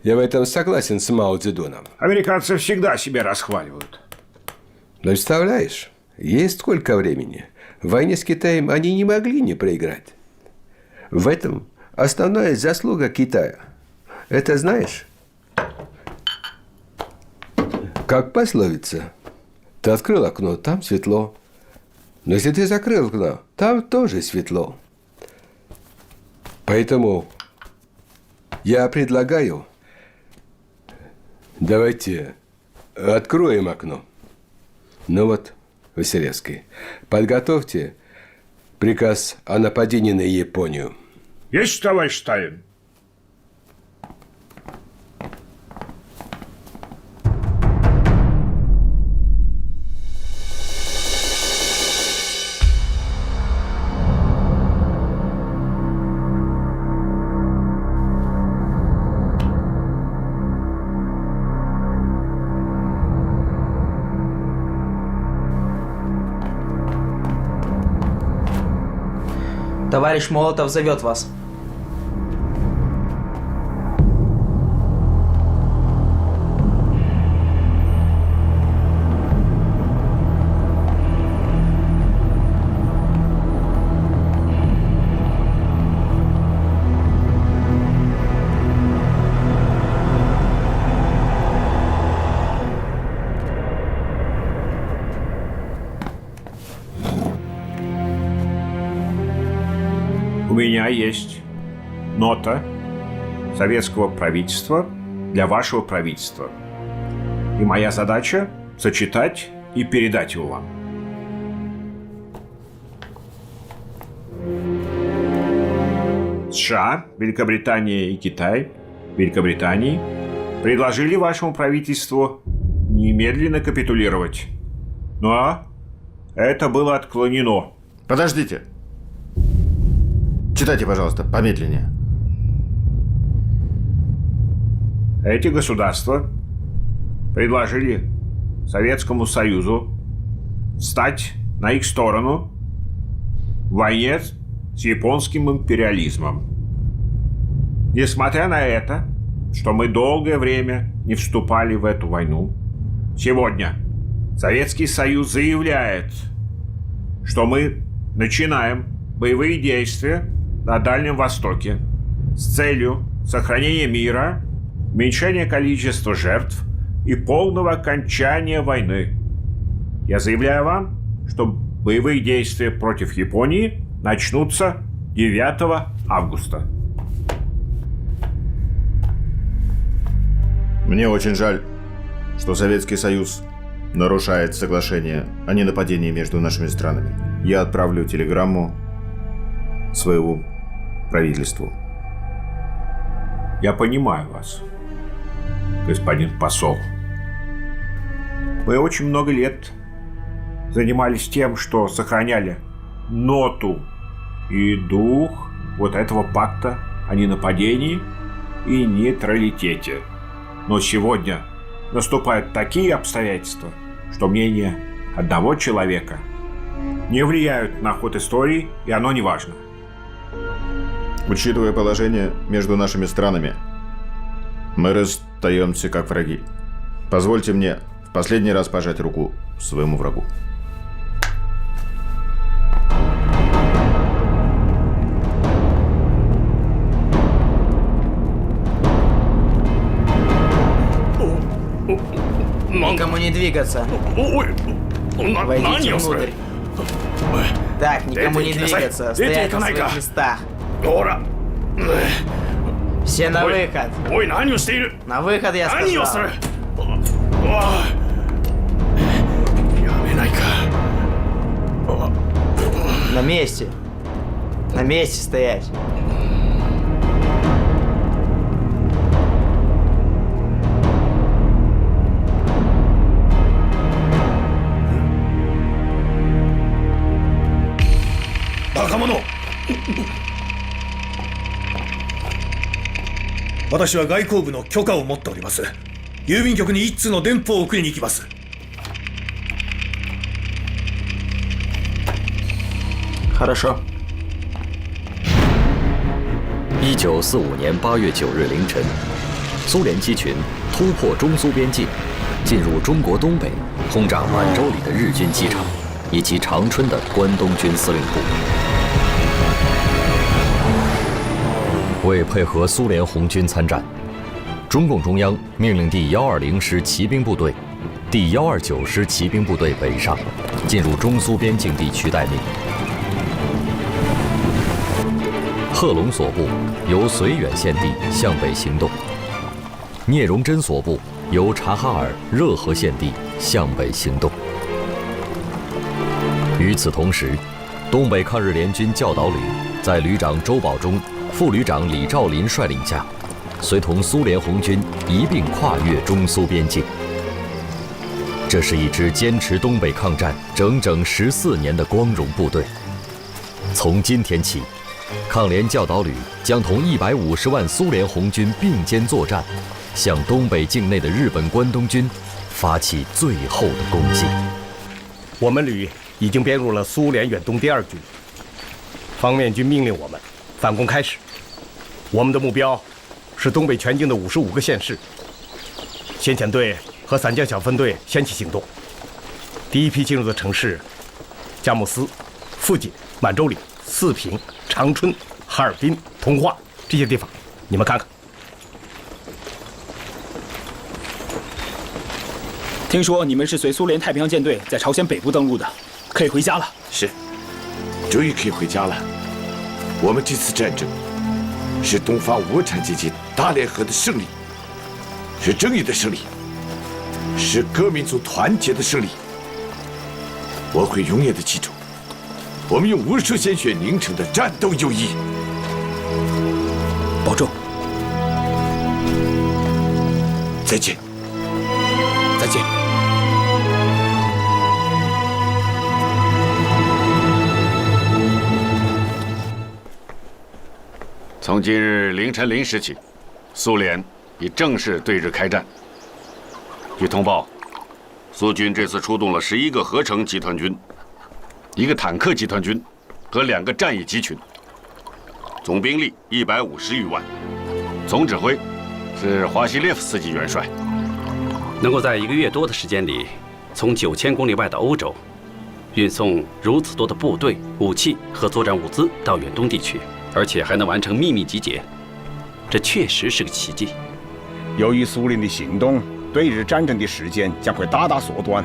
Я в этом согласен с Мао Цзэдуном. Американцы всегда себя расхваливают. Представляешь, есть сколько времени. В войне с Китаем они не могли не проиграть. В этом основная заслуга Китая. Это знаешь? Как пословица. Ты открыл окно, там светло. Но если ты закрыл окно, там тоже светло. Поэтому я предлагаю, давайте откроем окно. Ну вот, Василевский, подготовьте приказ о нападении на Японию. Есть, товарищ Сталин. Товарищ Молотов зовет вас. У меня есть нота советского правительства для вашего правительства. И моя задача – сочетать и передать его вам. США, Великобритания и Китай, Великобритании, предложили вашему правительству немедленно капитулировать. Но это было отклонено. Подождите. Читайте, пожалуйста, помедленнее. Эти государства предложили Советскому Союзу встать на их сторону в войне с японским империализмом. Несмотря на это, что мы долгое время не вступали в эту войну, сегодня Советский Союз заявляет, что мы начинаем боевые действия на Дальнем Востоке с целью сохранения мира, уменьшения количества жертв и полного окончания войны. Я заявляю вам, что боевые действия против Японии начнутся 9 августа. Мне очень жаль, что Советский Союз нарушает соглашение о ненападении между нашими странами. Я отправлю телеграмму своему правительству. Я понимаю вас, господин посол. Вы очень много лет занимались тем, что сохраняли ноту и дух вот этого пакта о ненападении и нейтралитете. Но сегодня наступают такие обстоятельства, что мнение одного человека не влияют на ход истории, и оно не важно. Учитывая положение между нашими странами, мы расстаемся как враги. Позвольте мне в последний раз пожать руку своему врагу. Никому не двигаться. Войдите внутрь. Так, никому не двигаться. Стоять на своих местах. Все на выход. На выход, я сказал. На месте. На месте стоять. Бакамоно! 私は外交部の許可を持っております。郵便局に一通の電報を送りに行きます。Хорошо. 1945年8月9日凌晨，苏联机群突破中苏边境，进入中国东北，轰炸满洲里的日军机场以及长春的关东军司令部。为配合苏联红军参战，中共中央命令第120师骑兵部队、第129师骑兵部队北上，进入中苏边境地区待命。贺龙所部由绥远县地向北行动，聂荣臻所部由察哈尔热河县地向北行动。与此同时，东北抗日联军教导旅在旅长周保中、副旅长李兆林率领下，随同苏联红军一并跨越中苏边境。这是一支坚持东北抗战整整14年的光荣部队。从今天起，抗联教导旅将同150万苏联红军并肩作战，向东北境内的日本关东军发起最后的攻击。我们旅已经编入了苏联远东第2军，方面军命令我们反攻开始。我们的目标是东北全境的55个县市。先遣队和散将小分队先起行动，第一批进入的城市：佳木斯、富锦、满洲里、四平、长春、哈尔滨、通化这些地方，你们看看。听说你们是随苏联太平洋舰队在朝鲜北部登陆的，可以回家了。是，终于可以回家了。我们这次战争是东方无产阶级大联合的胜利，是正义的胜利，是各民族团结的胜利。我会永远的记住，我们用无数鲜血凝成的战斗友谊。保重。再见。再见。从今日凌晨0时起，苏联已正式对日开战。据通报，苏军这次出动了11个合成集团军、1个坦克集团军和2个战役集群，总兵力150余万，总指挥是华西列夫斯基元帅。能够在1个月多的时间里，从9000公里外的欧洲，运送如此多的部队、武器和作战物资到远东地区，而且还能完成秘密集结，这确实是个奇迹。由于苏联的行动，对日战争的时间将会大大缩短，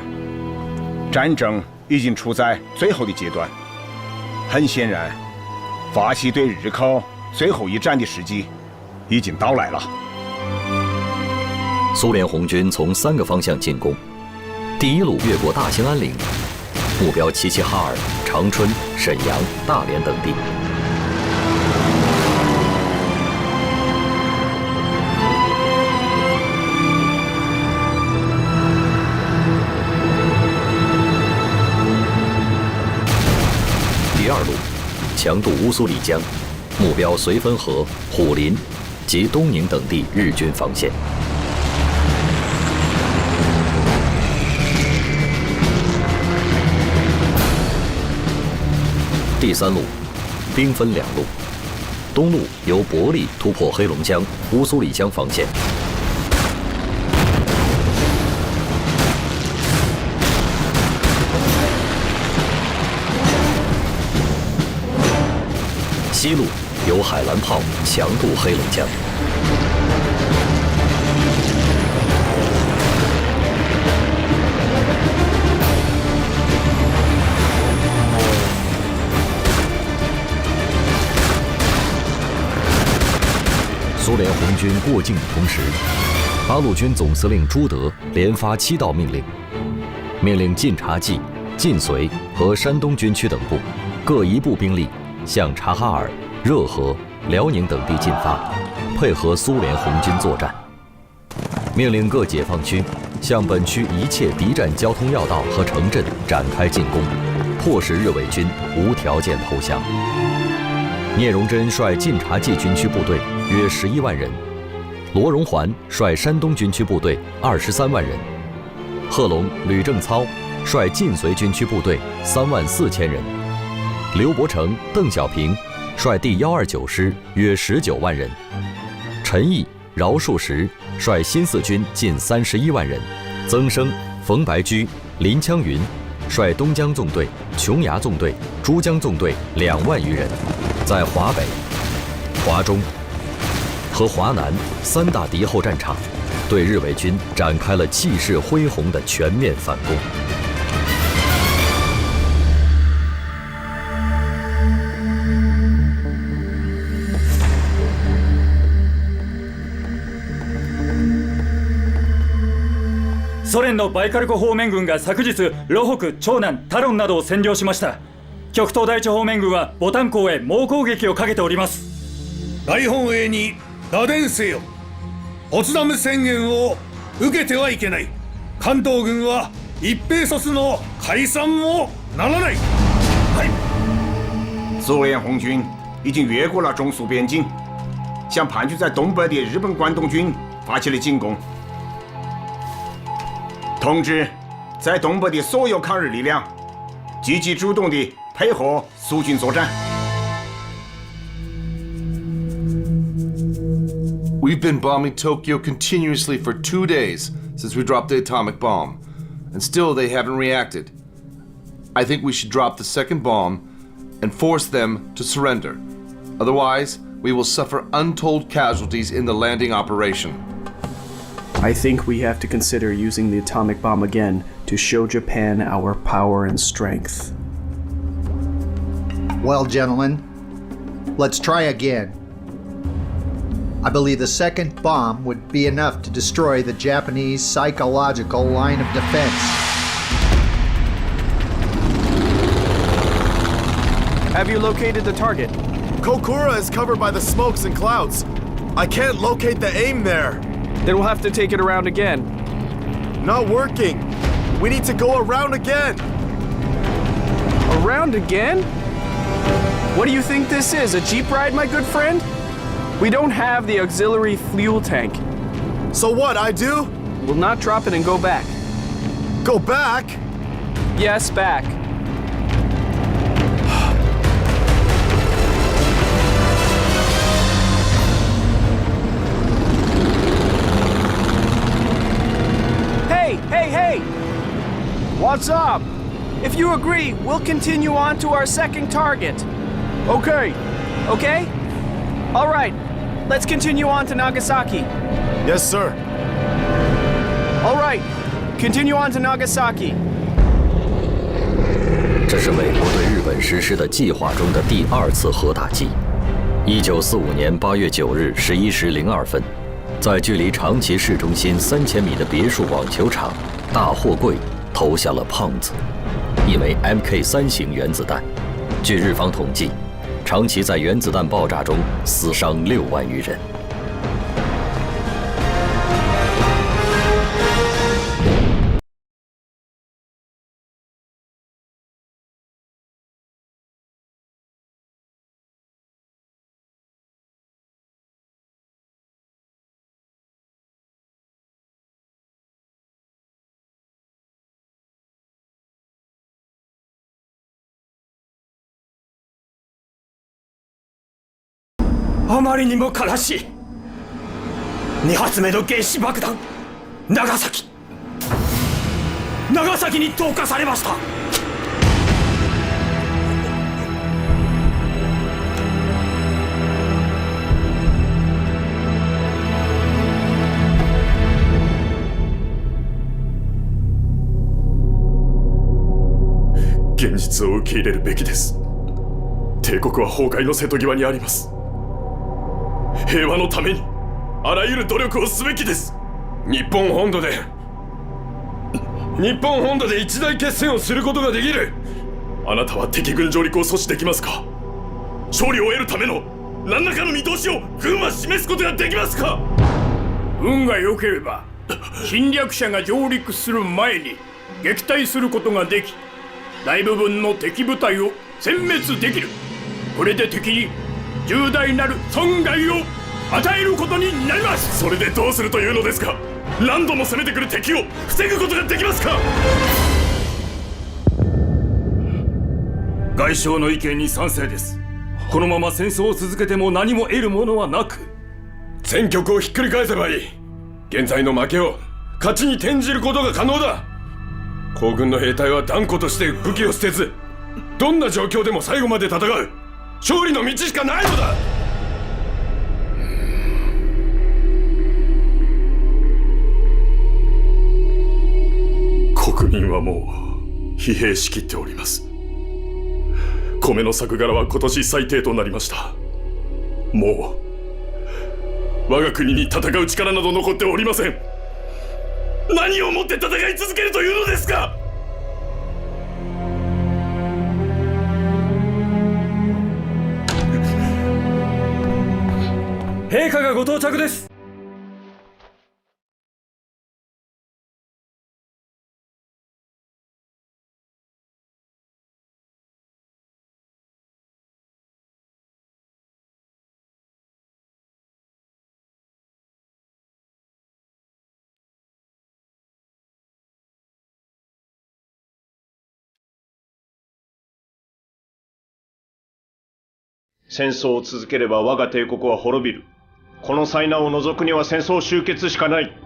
战争已经处在最后的阶段。很显然，发起对日寇最后一战的时机已经到来了。苏联红军从3个方向进攻，第一路越过大兴安岭，目标齐齐哈尔、长春、沈阳、大连等地。第2路强渡乌苏里江，目标绥芬河、虎林及东宁等地日军防线。第3路兵分2路，东路由伯利突破黑龙江、乌苏里江防线，西路由海兰炮强渡黑龙江。苏联红军过境的同时，八路军总司令朱德连发7道命令，命令晋察冀、晋绥和山东军区等部各1部兵力向察哈尔、热河、辽宁等地进发，配合苏联红军作战。命令各解放区向本区一切敌占交通要道和城镇展开进攻，迫使日伪军无条件投降。聂荣臻率晋察冀军区部队约11万人，罗荣桓率山东军区部队23万人，贺龙、吕正操率晋绥军区部队3万4千人，刘伯承、邓小平率第129师约19万人，陈毅、饶漱石率新四军近31万人，曾生、冯白驹、林枪云率东江纵队、琼崖纵队、珠江纵队2万余人，在华北、华中和华南3大敌后战场，对日伪军展开了气势恢宏的全面反攻。ソ連のバイカル湖方面軍が昨日ロ北、長南、タロンなどを占領しました。極東第一方面軍はボタン港へ猛攻撃をかけております。大本営に打電せよ。ポツダム宣言を受けてはいけない。関東軍は一兵卒の解散もならない。苏联红军已经越过了中苏边境，向盘踞在东北的日本关东军发起了进攻。同志在东北的所有抗日力量积极主动地配合苏军作战。We've been bombing Tokyo continuously for 2 days since we dropped the atomic bomb, and still they haven't reacted. I think we should drop the second bomb and force them to surrender. Otherwise, we will suffer untold casualties in the landing operation. I think we have to consider using the atomic bomb again to show Japan our power and strength. Well, gentlemen, let's try again. I believe the second bomb would be enough to destroy the Japanese psychological line of defense. Have you located the target? Kokura is covered by the smokes and clouds. I can't locate the aim there. Then we'll have to take it around again. Not working. We need to go around again. Around again? What do you think this is, a jeep ride, my good friend? We don't have the auxiliary fuel tank. So what, I do? We'll not drop it and go back. Go back? Yes, back. Hey! What's up? If you agree, we'll continue on to our second target. Okay. Okay? All right. Let's continue on to Nagasaki. Yes, sir. All right. Continue on to Nagasaki. 这是美国对日本实施的计划中的第2次核打击。1945年8月9日11时02分，在距离长崎市中心3000米的别墅网球场大货柜投下了胖子，一枚 Mk3 型原子弹。据日方统计，长崎在原子弹爆炸中死伤6万余人。あまりにも悲しい。2発目の原子爆弾、長崎に投下されました。実を受け入れるべきです。帝国は崩壊の瀬戸際にあります。平和のためにあらゆる努力をすべきです。日本本土で一大決戦をすることができる。あなたは敵軍上陸を阻止できますか？勝利を得るための何らかの見通しを軍は示すことができますか？運が良ければ侵略者が上陸する前に撃退することができ、大部分の敵部隊を殲滅できる。これで敵に重大なる損害を与えることになります。それでどうするというのですか？何度も攻めてくる敵を防ぐことができますか？外相の意見に賛成です。このまま戦争を続けても何も得るものはなく、戦局をひっくり返せばいい。現在の負けを勝ちに転じることが可能だ。皇軍の兵隊は断固として武器を捨てず、どんな状況でも最後まで戦う勝利の道しかないのだ。国民はもう疲弊しきっております。米の作柄は今年最低となりました。もう我が国に戦う力など残っておりません。何をもって戦い続けるというのですか？陛下がご到着です。戦争を続ければ我が帝国は滅びる。この災難を除くには戦争終結しかない。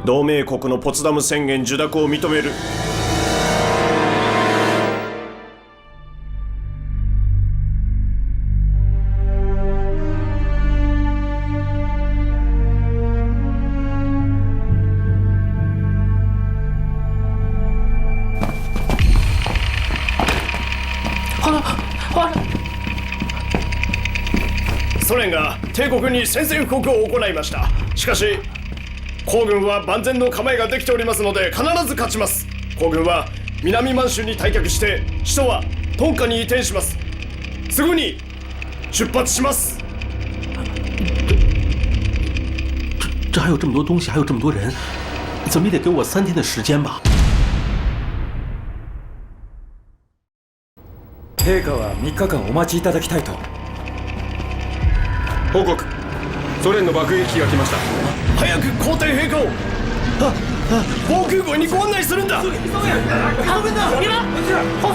同盟国のポツダム宣言受諾を認める。ソ連が帝国に宣戦布告を行いました。しかし皇軍は万全の構えができておりますので必ず勝ちます。皇軍は南満州に退却して首都は東華に移転します。すぐに出発します。这还有这么多东西，还有这么多人，怎么也得给我3天的时间吧。陛下は3日間お待ちいただきたいと。報告、ソ連の爆撃機が来ました。早く皇帝陛下を防空壕にご案内するんだ。皇上帽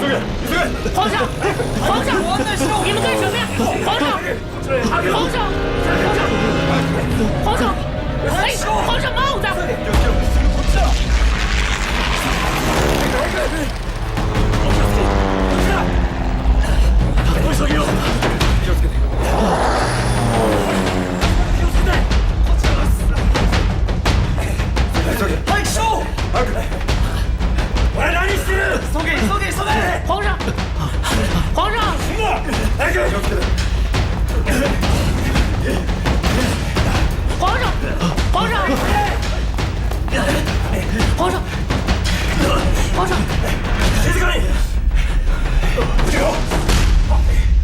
子。早くしろ！早く！お前何してる！急げ急げ急げ！皇上！皇上！早く！皇上！皇上！皇上！皇上！静かに！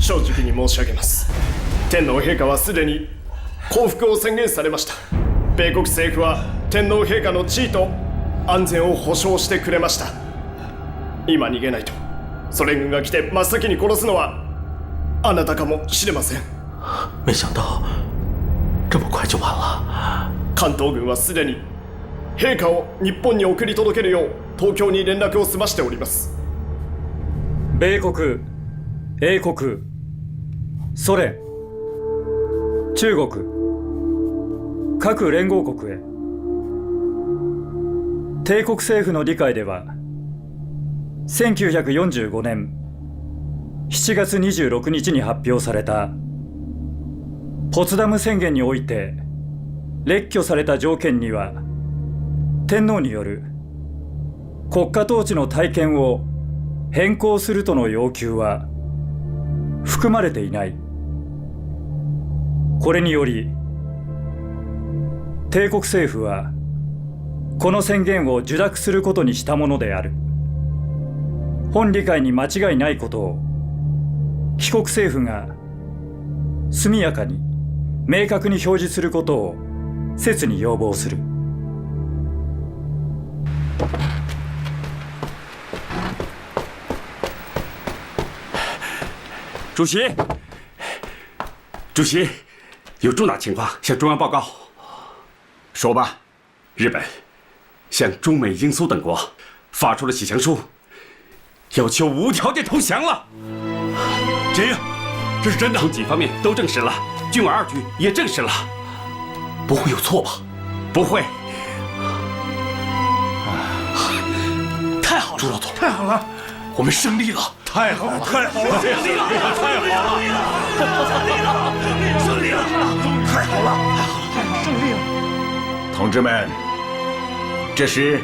正直に申し上げます。天皇陛下はすでに降伏を宣言されました。米国政府は天皇陛下の地位と安全を保障してくれました。今逃げないとソ連軍が来て真っ先に殺すのはあなたかもしれません。没想到这么快就完了。関東軍はすでに陛下を日本に送り届けるよう東京に連絡を済ましております。米国、英国、ソ連、中国、各連合国へ。帝国政府の理解では1945年7月26日に発表されたポツダム宣言において列挙された条件には天皇による国家統治の体験を変更するとの要求は含まれていない。これにより帝国政府はこの宣言を受諾することにしたものである。本理解に間違いないことを被告政府が速やかに明確に表示することを切に要望する。主席，主席，有重大情况向中央报告。说吧。日本向中美英苏等国发出了启降书，要求无条件投降了。这样，这是真的？从几方面都证实了，军委2局也证实了，不会有错吧？不会。太好了，朱老总，太好了，我们胜利了！太好了，太好了，胜利了！太好了，胜利了！胜利了！太好了，太好了，胜利了！同志们，这是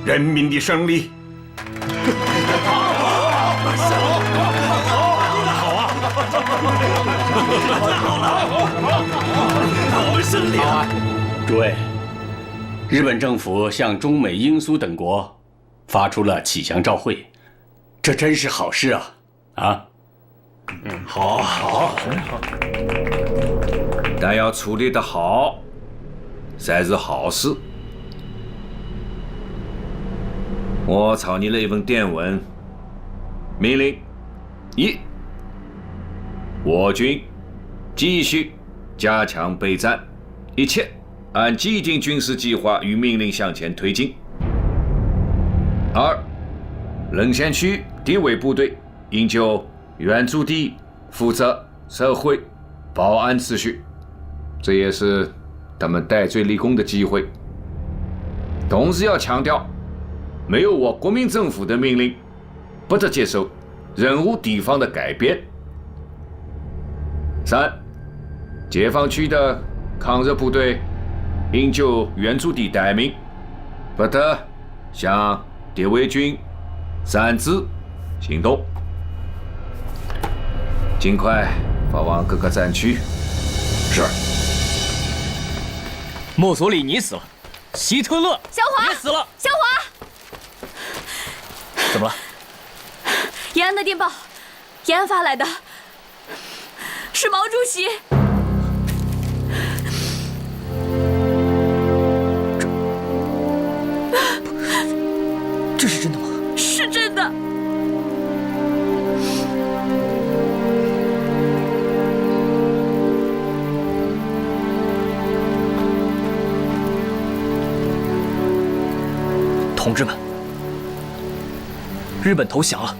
人民的胜利。我们胜利了！诸位，日本政府向中美英苏等国发出了启降照会，这真是好事啊！啊，好，很好。但要处理得好，才是好事。我草拟了一份电文，命令：一，我军继续加强备战，一切按既定军事计划与命令向前推进。二，沦陷区敌伪部队应就原驻地负责社会保安秩序，这也是他们戴罪立功的机会。同时要强调，没有我国民政府的命令，不得接受任何地方的改变。三，解放区的抗日部队应就原驻地待命，不得向敌伪军擅自行动，尽快发往各个战区。是。墨索里尼死了，希特勒小华也死了。小华，怎么了？延安的电报，延安发来的，是毛主席。这是真的吗？是真的。同志们，日本投降了！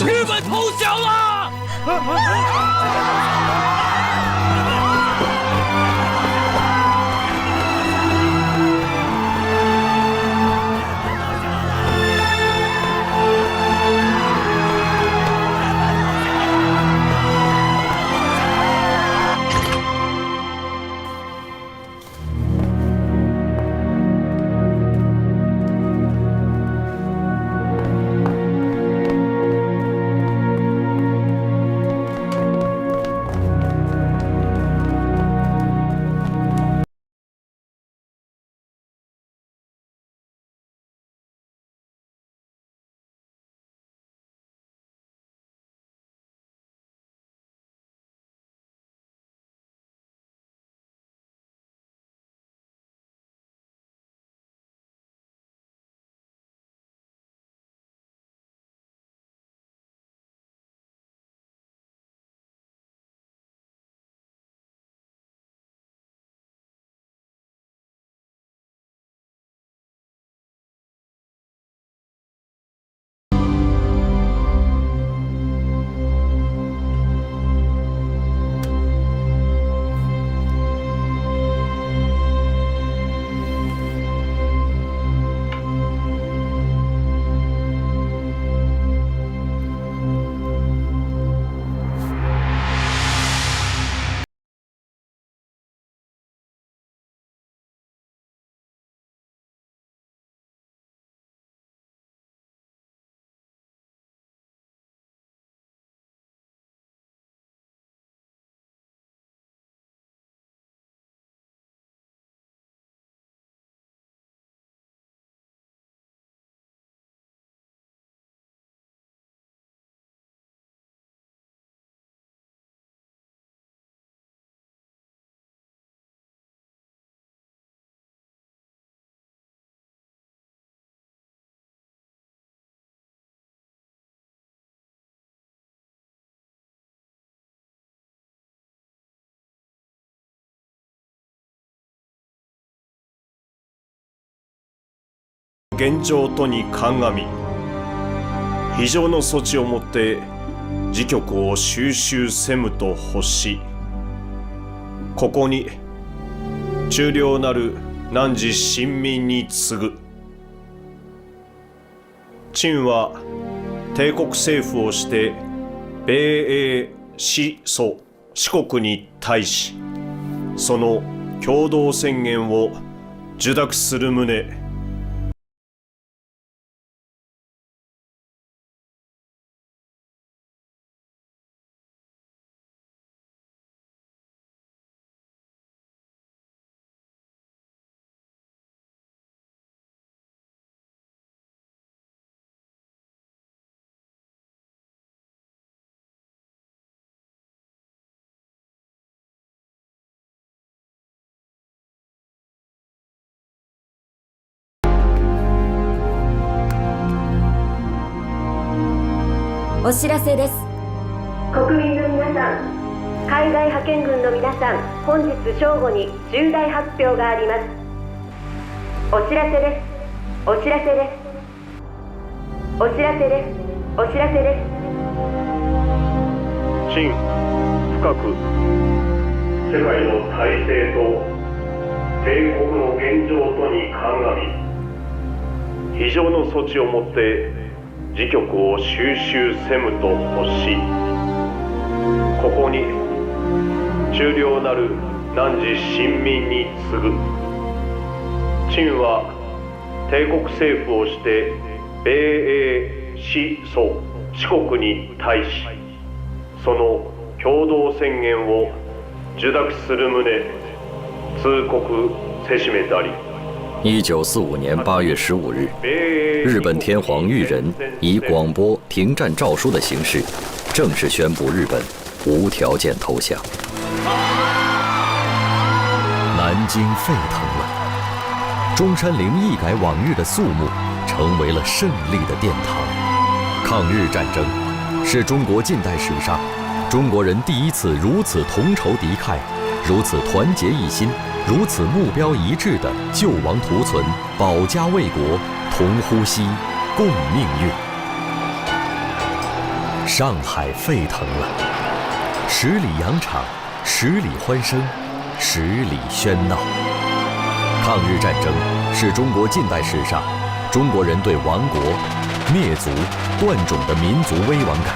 日本投降了！現状とに鑑み、非常の措置をもって時局を収集せむと欲し、ここに中領なる汝臣民に告ぐ。陳は帝国政府をして米英四蘇四国に対し、その共同宣言を受諾する旨、お知らせです。国民の皆さん、海外派遣軍の皆さん、本日正午に重大発表があります。お知らせです。お知らせです。お知らせです。お知らせです。陳、深く世界の体制と帝国の現状とに鑑み、非常の措置をもって時局を収集せむと欲し、ここに中領なる汝臣民に告ぐ。陳は帝国政府をして米英四蘇四国に対し、その共同宣言を受諾する旨通告せしめたり。1945年8月15日，日本天皇裕仁以广播停战诏书的形式，正式宣布日本无条件投降。南京沸腾了，中山陵一改往日的肃穆，成为了胜利的殿堂。抗日战争是中国近代史上中国人第一次如此同仇敌忾，如此团结一心，如此目标一致的救亡图存、保家卫国、同呼吸、共命运。上海沸腾了，十里洋场，十里欢声，十里喧闹。抗日战争是中国近代史上中国人对亡国、灭族、断种的民族危亡感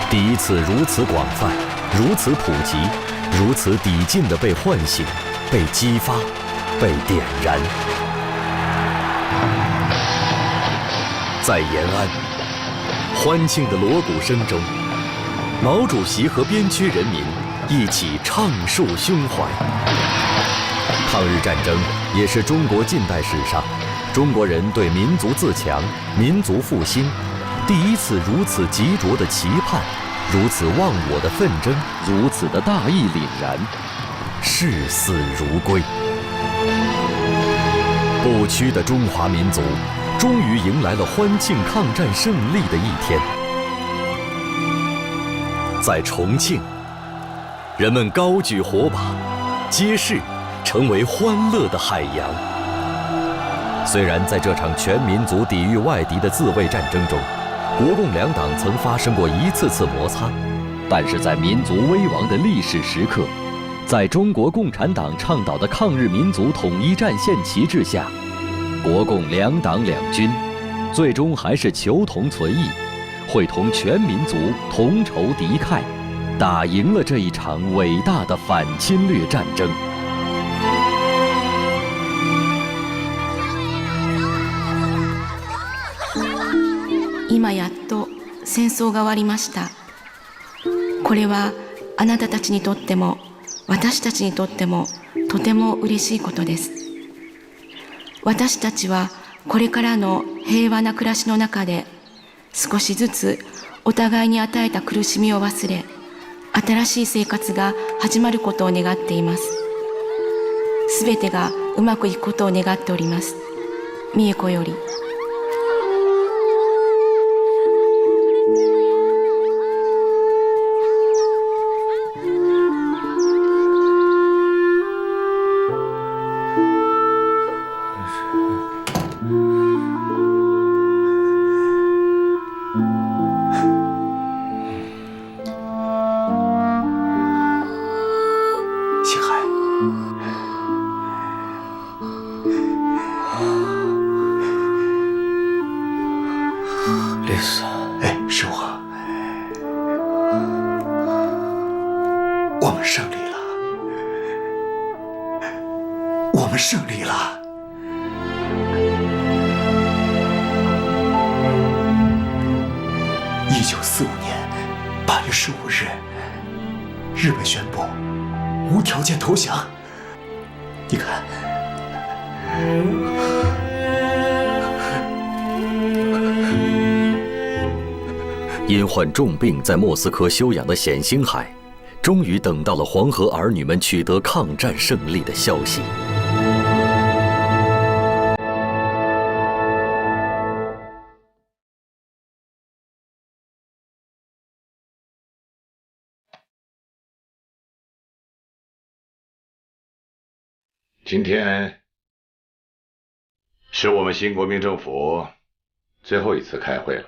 第一次如此广泛、如此普及、如此抵近地被唤醒、被激发、被点燃。在延安，欢庆的锣鼓声中，毛主席和边区人民一起唱述胸怀。抗日战争也是中国近代史上中国人对民族自强、民族复兴第一次如此急着的期盼，如此忘我的奋争，如此的大义凛然，视死如归。不屈的中华民族终于迎来了欢庆抗战胜利的一天。在重庆，人们高举火把，街市成为欢乐的海洋。虽然在这场全民族抵御外敌的自卫战争中，国共两党曾发生过一次次摩擦，但是在民族危亡的历史时刻，在中国共产党倡导的抗日民族统一战线旗帜下，国共两党两军最终还是求同存异，会同全民族同仇敌忾，打赢了这一场伟大的反侵略战争。今やっと戦争が終わりました。これはあなたたちにとっても私たちにとってもとても嬉しいことです。私たちはこれからの平和な暮らしの中で少しずつお互いに与えた苦しみを忘れ、新しい生活が始まることを願っています。すべてがうまくいくことを願っております。美恵子より。们胜利了。1945年8月15日，日本宣布无条件投降。你看，因患重病在莫斯科休养的冼星海，终于等到了黄河儿女们取得抗战胜利的消息。今天是我们新国民政府最后一次开会了。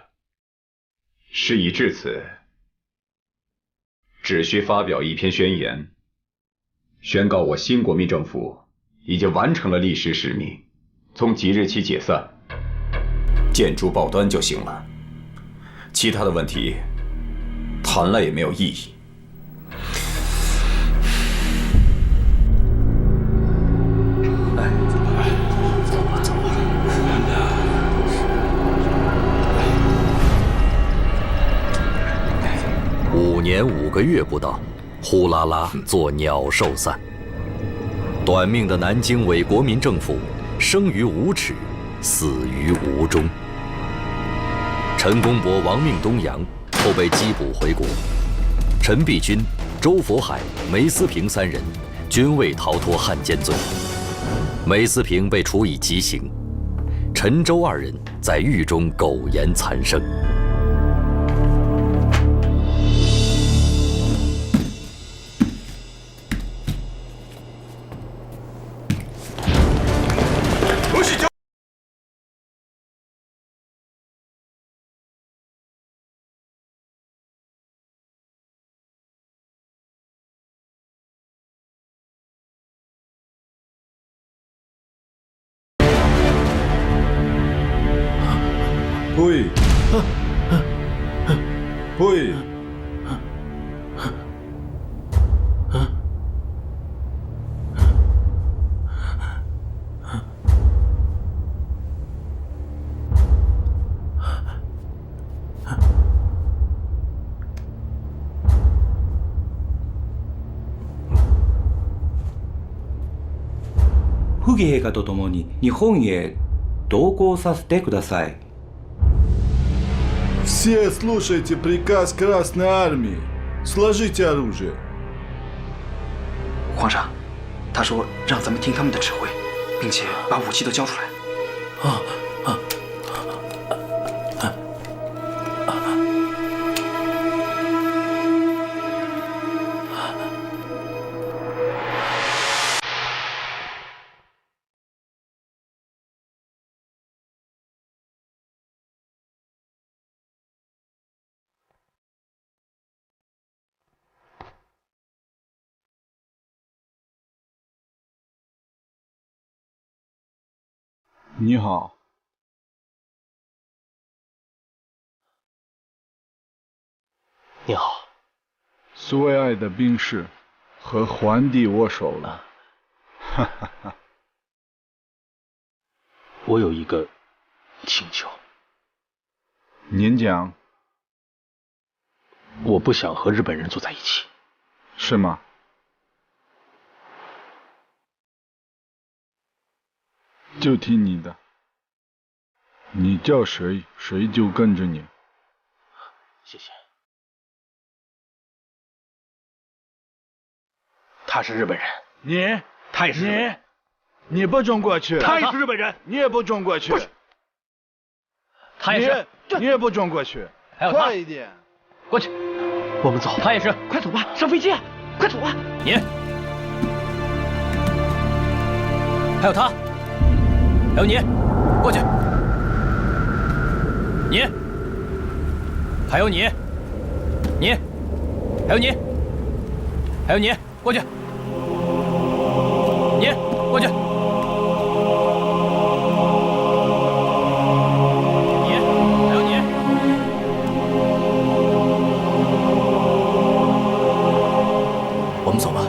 事已至此，只需发表一篇宣言，宣告我新国民政府已经完成了历史使命，从即日起解散，建筑报端就行了。其他的问题谈了也没有意义。5年5个月不到，呼啦啦作鸟兽散。短命的南京伪国民政府，生于无耻，死于无终。陈公博亡命东洋，后被缉捕回国。陈璧君、周佛海、梅思平3人均未逃脱汉奸罪。梅思平被处以极刑，陈周2人在狱中苟延残生。Pui. Pui. 溥儀陛下と共に日本へ同行させてください。 Все слушайте приказ Красной Армии. Сложите оружие. 皇上，他说让咱们听他们的指挥，并且把武器都交出来。你好。你好。苏维埃的兵士和皇帝握手了。哈哈哈。我有一个请求。您讲。我不想和日本人坐在一起。是吗？ 就听你的，你叫谁，谁就跟着你。谢谢。他是日本人，他也是日本人。你不准过去。他也是日本人，你也不准过去。他也是，你也不准过去。还有快一点，过去。我们走。他也是，快走吧，上飞机啊！快走吧。你，还有他。 还有你，过去。你，还有你，你，还有你，还有你，过去。你，过去。你，还有你。我们走吧。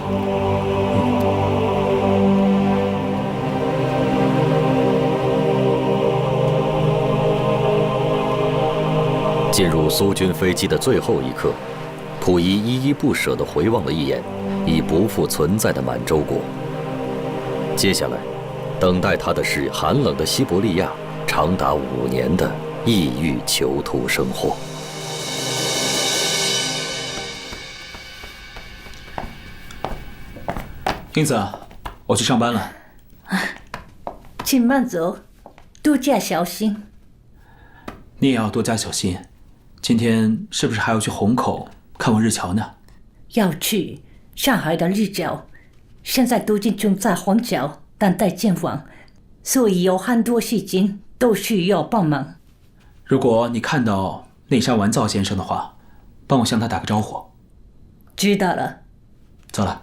苏军飞机的最后一刻，溥仪依依不舍地回望了一眼已不复存在的满洲国。接下来，等待他的是寒冷的西伯利亚长达5年的异域囚徒生活。英子，我去上班了。请慢走，多加小心。你也要多加小心。今天是不是还要去虹口看望日侨呢？要去上海的日侨，现在都正在虹桥等待建房，所以有很多事情都需要帮忙。如果你看到内山完造先生的话，帮我向他打个招呼。知道了。走了。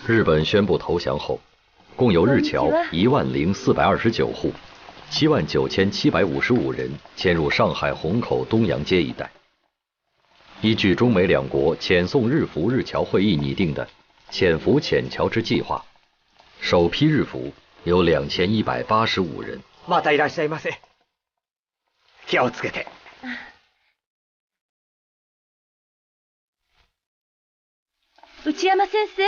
日本宣布投降后，共有日侨10429户，79755人迁入上海虹口东阳街一带。依据中美两国遣送日俘日侨会议拟定的遣俘遣侨之计划，首批日俘有2185人。またいらっしゃいませ。気をつけて。内山先生。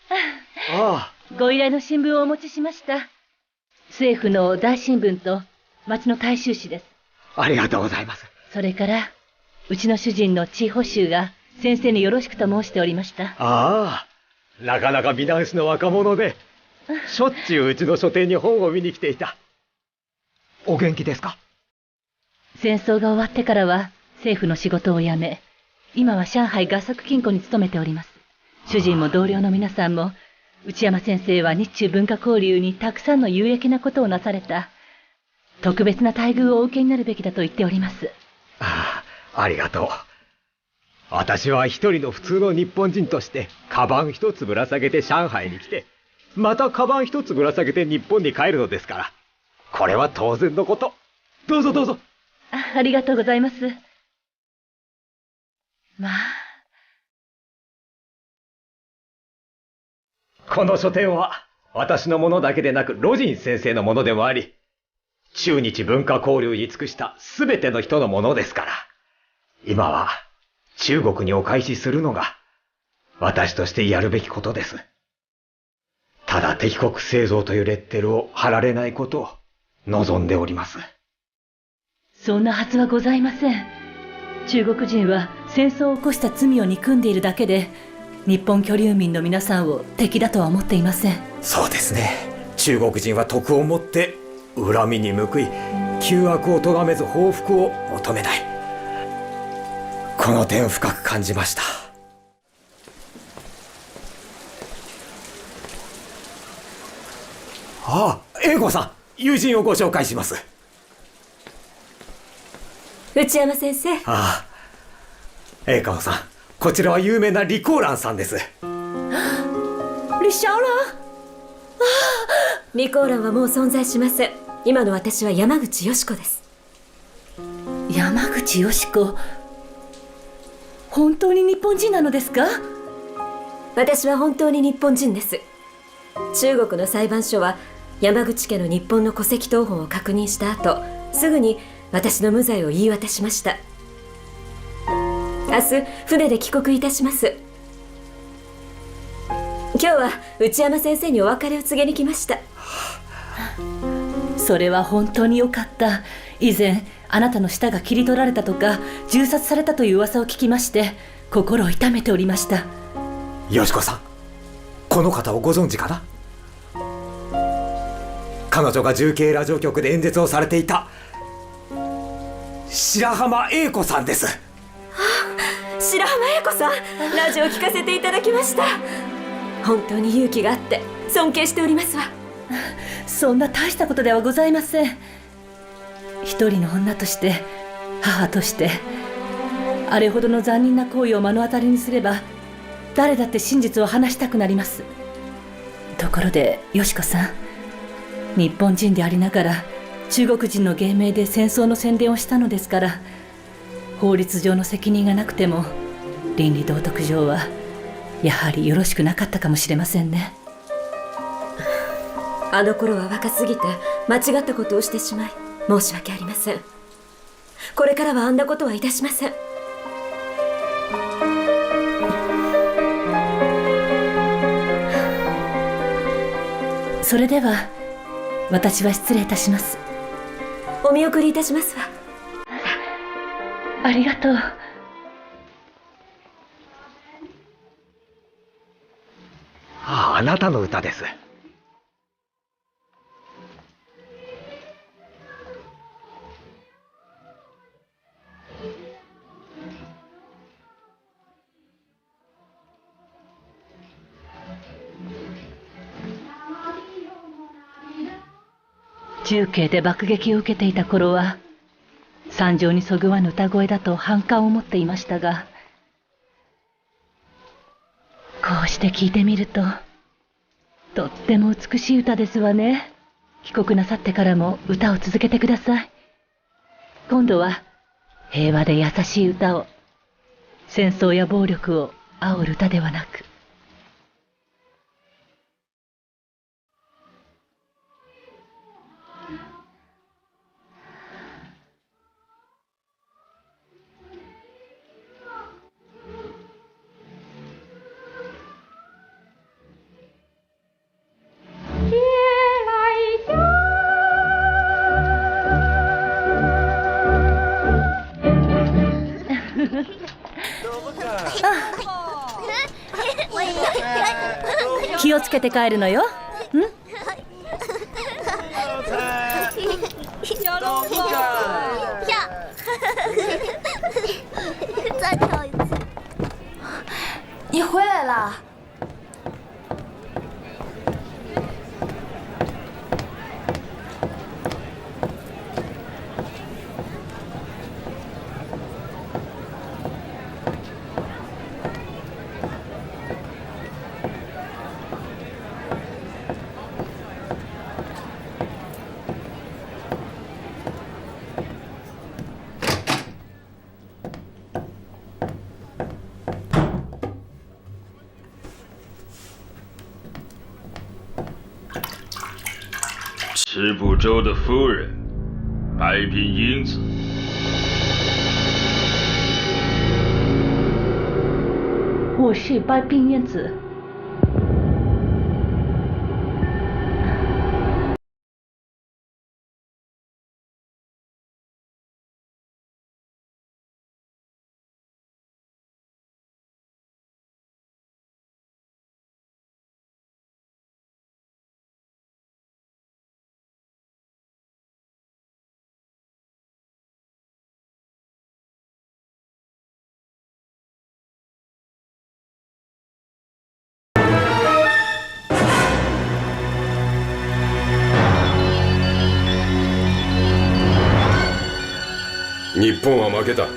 ああ。ご依頼の新聞をお持ちしました。政府の大新聞と町の大衆紙です。ありがとうございます。それから、うちの主人の地方衆が先生によろしくと申しておりました。ああ、なかなか美男子の若者で、しょっちゅううちの書店に本を見に来ていた。お元気ですか？戦争が終わってからは政府の仕事を辞め、今は上海合作金庫に勤めております。主人も同僚の皆さんも、内山先生は日中文化交流にたくさんの有益なことをなされた。特別な待遇をお受けになるべきだと言っております。ああ、ありがとう。私は一人の普通の日本人として、カバン一つぶら下げて上海に来て、またカバン一つぶら下げて日本に帰るのですから。これは当然のこと。どうぞどうぞ。ありがとうございます。まあ。この書店は、私のものだけでなく、ロジン先生のものでもあり、中日文化交流に尽くしたすべての人のものですから、今は中国にお返しするのが、私としてやるべきことです。ただ敵国製造というレッテルを貼られないことを望んでおります。そんなはずはございません。中国人は戦争を起こした罪を憎んでいるだけで、日本居留民の皆さんを敵だとは思っていません。そうですね。中国人は徳をもって恨みに報い、旧悪を咎めず報復を求めない。この点深く感じました。ああ、英子さん、友人をご紹介します。内山先生。ああ、英子さん、こちらは有名な李香蘭さんです。李小蘭？李香蘭はもう存在しません。今の私は山口よし子です。山口よし子、本当に日本人なのですか？私は本当に日本人です。中国の裁判所は山口家の日本の戸籍謄本を確認した後、すぐに私の無罪を言い渡しました。明日船で帰国いたします。今日は内山先生にお別れを告げに来ました。それは本当によかった。以前あなたの舌が切り取られたとか銃殺されたという噂を聞きまして、心を痛めておりました。よしこさん、この方をご存知かな？彼女が重慶ラジオ局で演説をされていた白浜英子さんです。白浜英子さん、ラジオ聞かせていただきました。本当に勇気があって尊敬しておりますわ。そんな大したことではございません。一人の女として、母として、あれほどの残忍な行為を目の当たりにすれば、誰だって真実を話したくなります。ところでよしこさん、日本人でありながら中国人の芸名で戦争の宣伝をしたのですから、法律上の責任がなくても倫理道徳上はやはりよろしくなかったかもしれませんね。あの頃は若すぎて間違ったことをしてしまい申し訳ありません。これからはあんなことはいたしません。それでは私は失礼いたします。お見送りいたしますわ。ありがとう。あなたの歌です。重慶で爆撃を受けていた頃は、惨状にそぐわぬ歌声だと反感を持っていましたが、こうして聞いてみると、とっても美しい歌ですわね。帰国なさってからも歌を続けてください。今度は平和で優しい歌を、戦争や暴力を煽る歌ではなく。気をつけて帰るのよ。你回来了。吃不周的夫人，白冰英子。我是白冰英子。日本は負けた。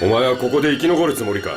お前はここで生き残るつもりか。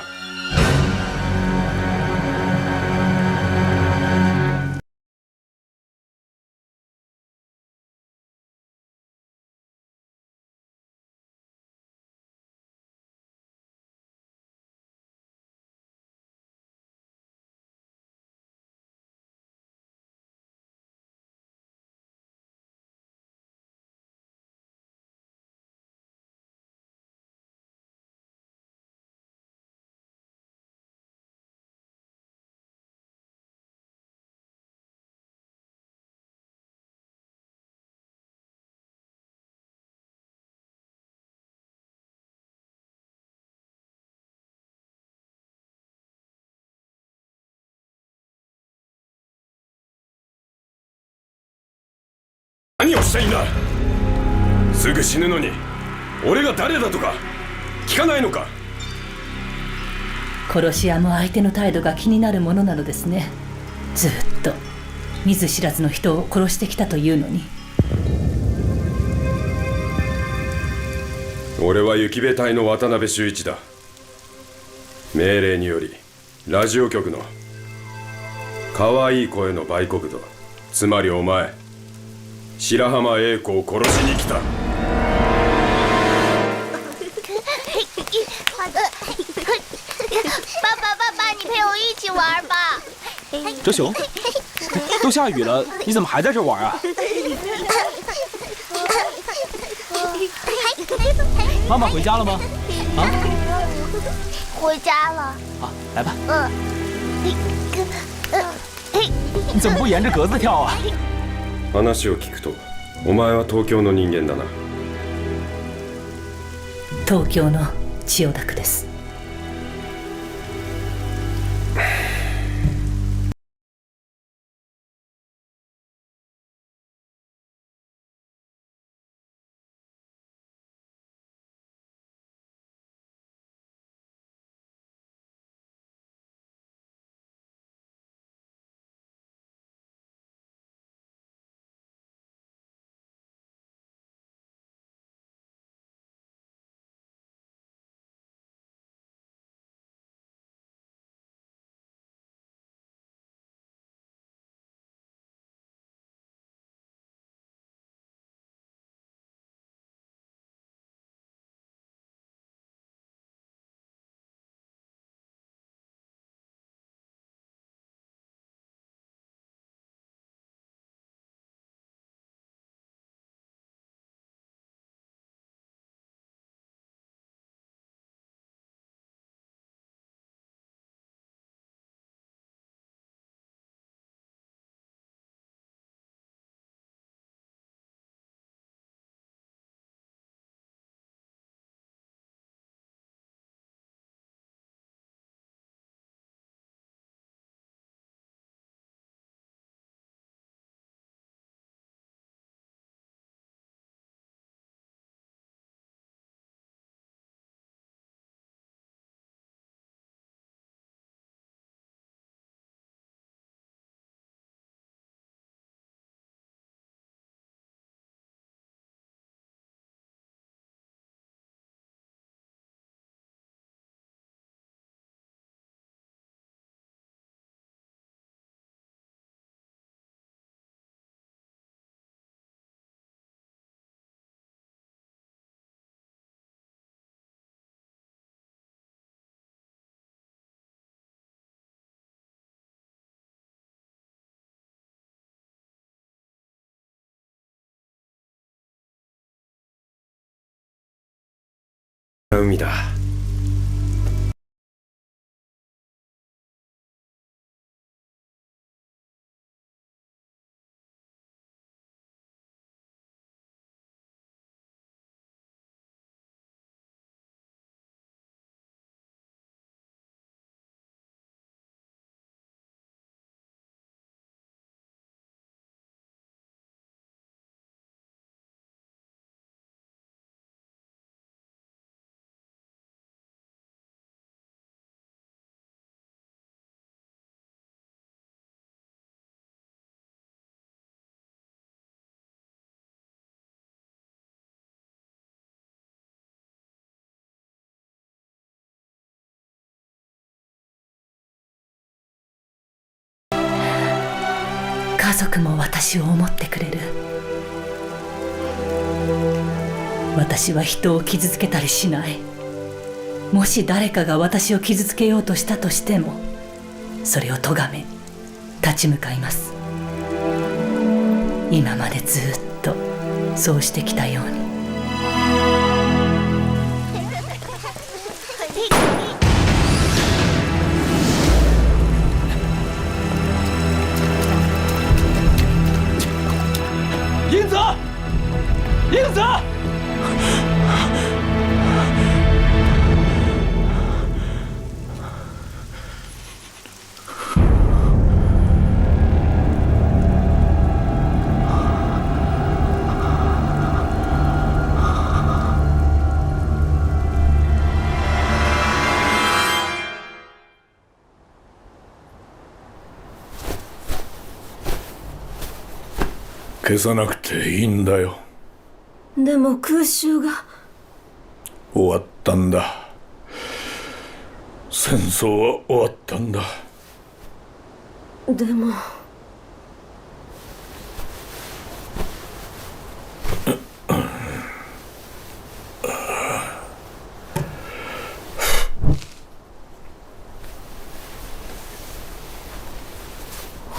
何をしたいんだ。すぐ死ぬのに俺が誰だとか聞かないのか。殺し屋も相手の態度が気になるものなのですね。ずっと見ず知らずの人を殺してきたというのに。俺は雪部隊の渡辺修一だ。命令によりラジオ局の可愛い声の売国奴、つまりお前白浜英子を殺しに来た。爸，你陪我一起玩吧。哲雄，都下雨了，你怎么还在这玩啊？妈妈回家了吗？啊？回家了。啊，来吧。你怎么不沿着格子跳啊？話を聞くと、お前は東京の人間だな。東京の千代田区です。海だ。家族も私を思ってくれる。私は人を傷つけたりしない。もし誰かが私を傷つけようとしたとしても、それを咎め立ち向かいます。今までずっとそうしてきたように。英子，英子！消さなくていいんだよ。でも空襲が終わったんだ。戦争は終わったんだ。でも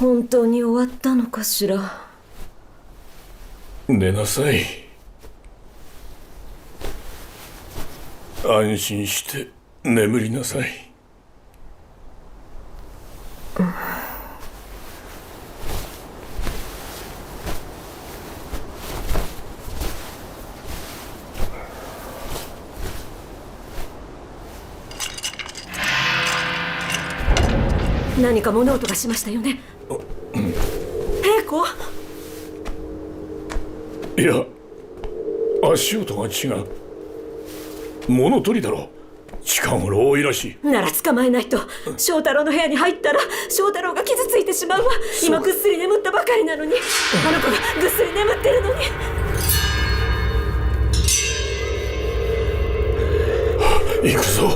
本当に終わったのかしら。寝なさい。安心して眠りなさい。何か物音がしましたよね。平子？いや、足音が違う。物取りだろ。近頃多いらしい。なら捕まえないと。翔太郎の部屋に入ったら翔太郎が傷ついてしまうわ。今ぐっすり眠ったばかりなのに。あの子がぐっすり眠ってるのに。行くぞ。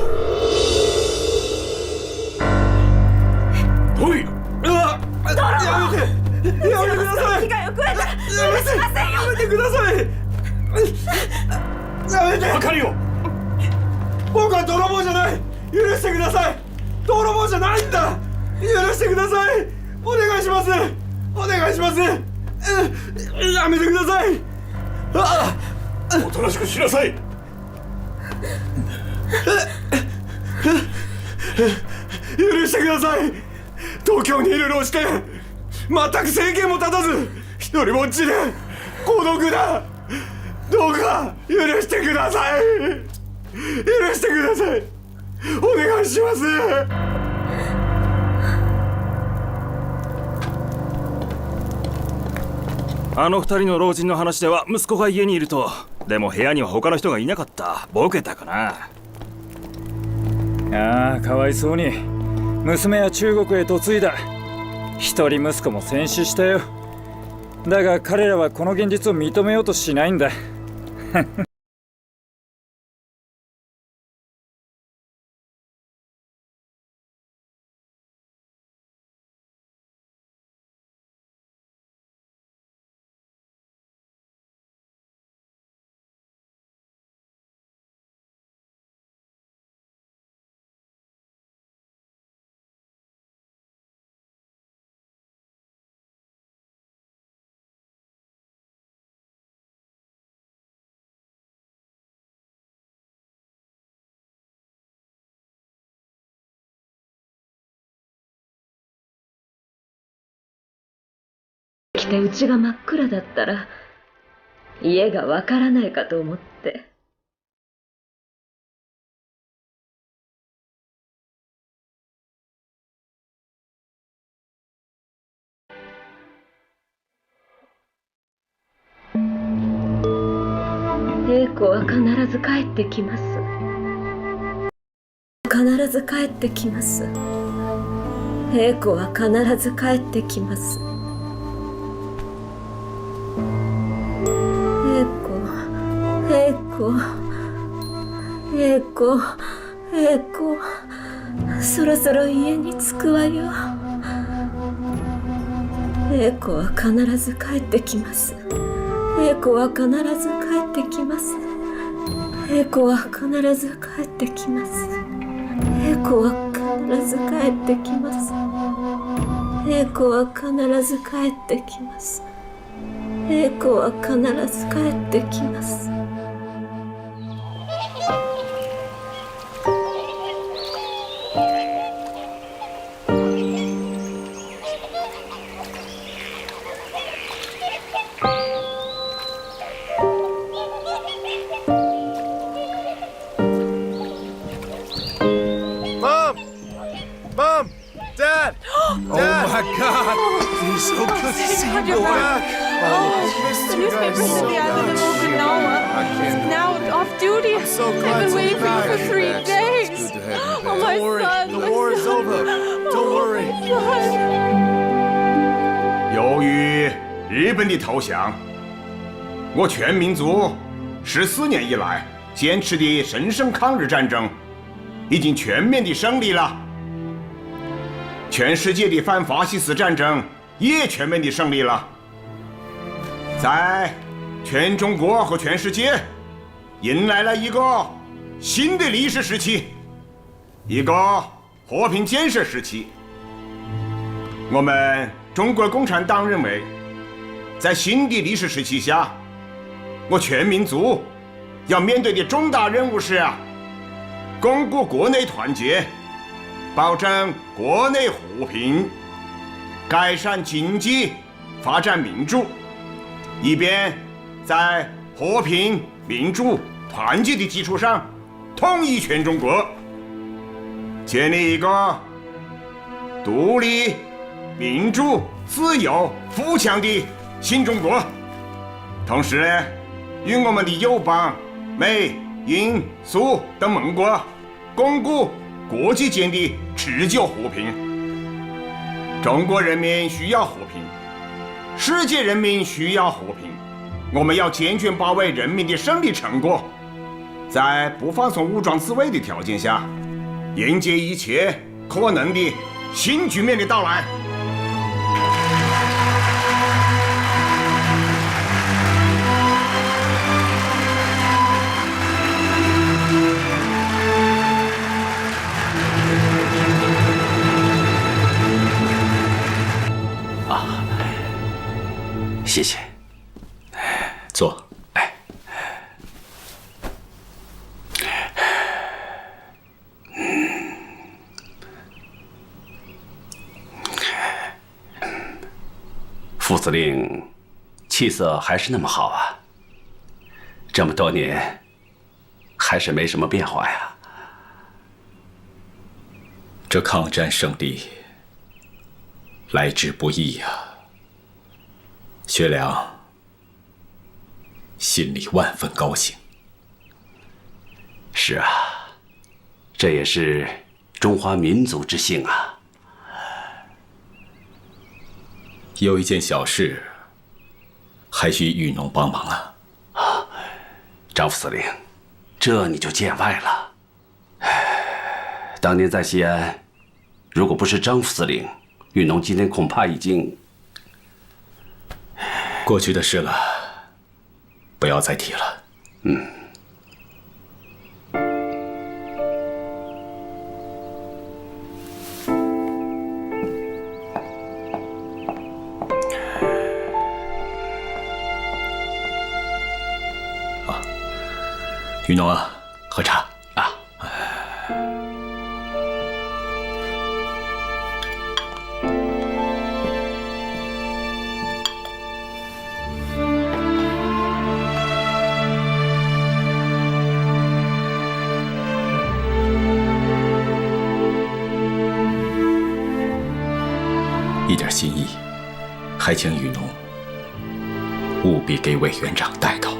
おい、やめて、やめてください。被害を加えたら許しませんよ。やめてください。やめて。わかるよ。僕は泥棒じゃない。許してください。泥棒じゃないんだ。許してください。お願いします。お願いします。やめてください。おとなしくしなさい。許してください。東京にいる老子で全く生計も立たず一人ぼっちで孤独だ。どうか許してください。許してください。お願いします。あの二人の老人の話では息子が家にいると。でも部屋には他の人がいなかった。ボケたかな。ああ、かわいそうに。娘は中国へ嫁いだ。一人息子も戦死したよ。だが彼らはこの現実を認めようとしないんだ。来てうちが真っ暗だったら家がわからないかと思って。英子は必ず帰ってきます。必ず帰ってきます。英子は必ず帰ってきます。英子、そろそろ家に着くわよ。英子は必ず帰ってきます。英子は必ず帰ってきます。英子は必ず帰ってきます。英子は必ず帰ってきます。英子は必ず帰ってきます。英子は必ず帰ってきます。由于日本的投降，我全民族14年以来坚持的神圣抗日战争已经全面的胜利了。全世界的反法西斯战争也全面的胜利了。在全中国和全世界迎来了一个新的历史时期，一个和平建设时期。我们中国共产党认为，在新的历史时期下，我全民族要面对的重大任务是巩固国内团结，保证国内和平，改善经济，发展民主，以便在和平、民主、团结的基础上统一全中国，建立一个独立、民主、自由、富强的新中国。同时，与我们的友邦美、英、苏等盟国巩固国际间的持久和平。中国人民需要和平，世界人民需要和平。我们要坚决把握人民的胜利成果，在不放松武装自卫的条件下，迎接一切可能的新局面的到来。谢谢。坐。副司令气色还是那么好啊，这么多年还是没什么变化呀。这抗战胜利来之不易呀，薛良心里万分高兴。是啊，这也是中华民族之幸啊。有一件小事，还需玉农帮忙啊！张副司令，这你就见外了。当年在西安，如果不是张副司令，玉农今天恐怕已经……过去的事了，不要再提了。玉农啊，喝茶啊！一点心意，还请玉农务必给委员长带到。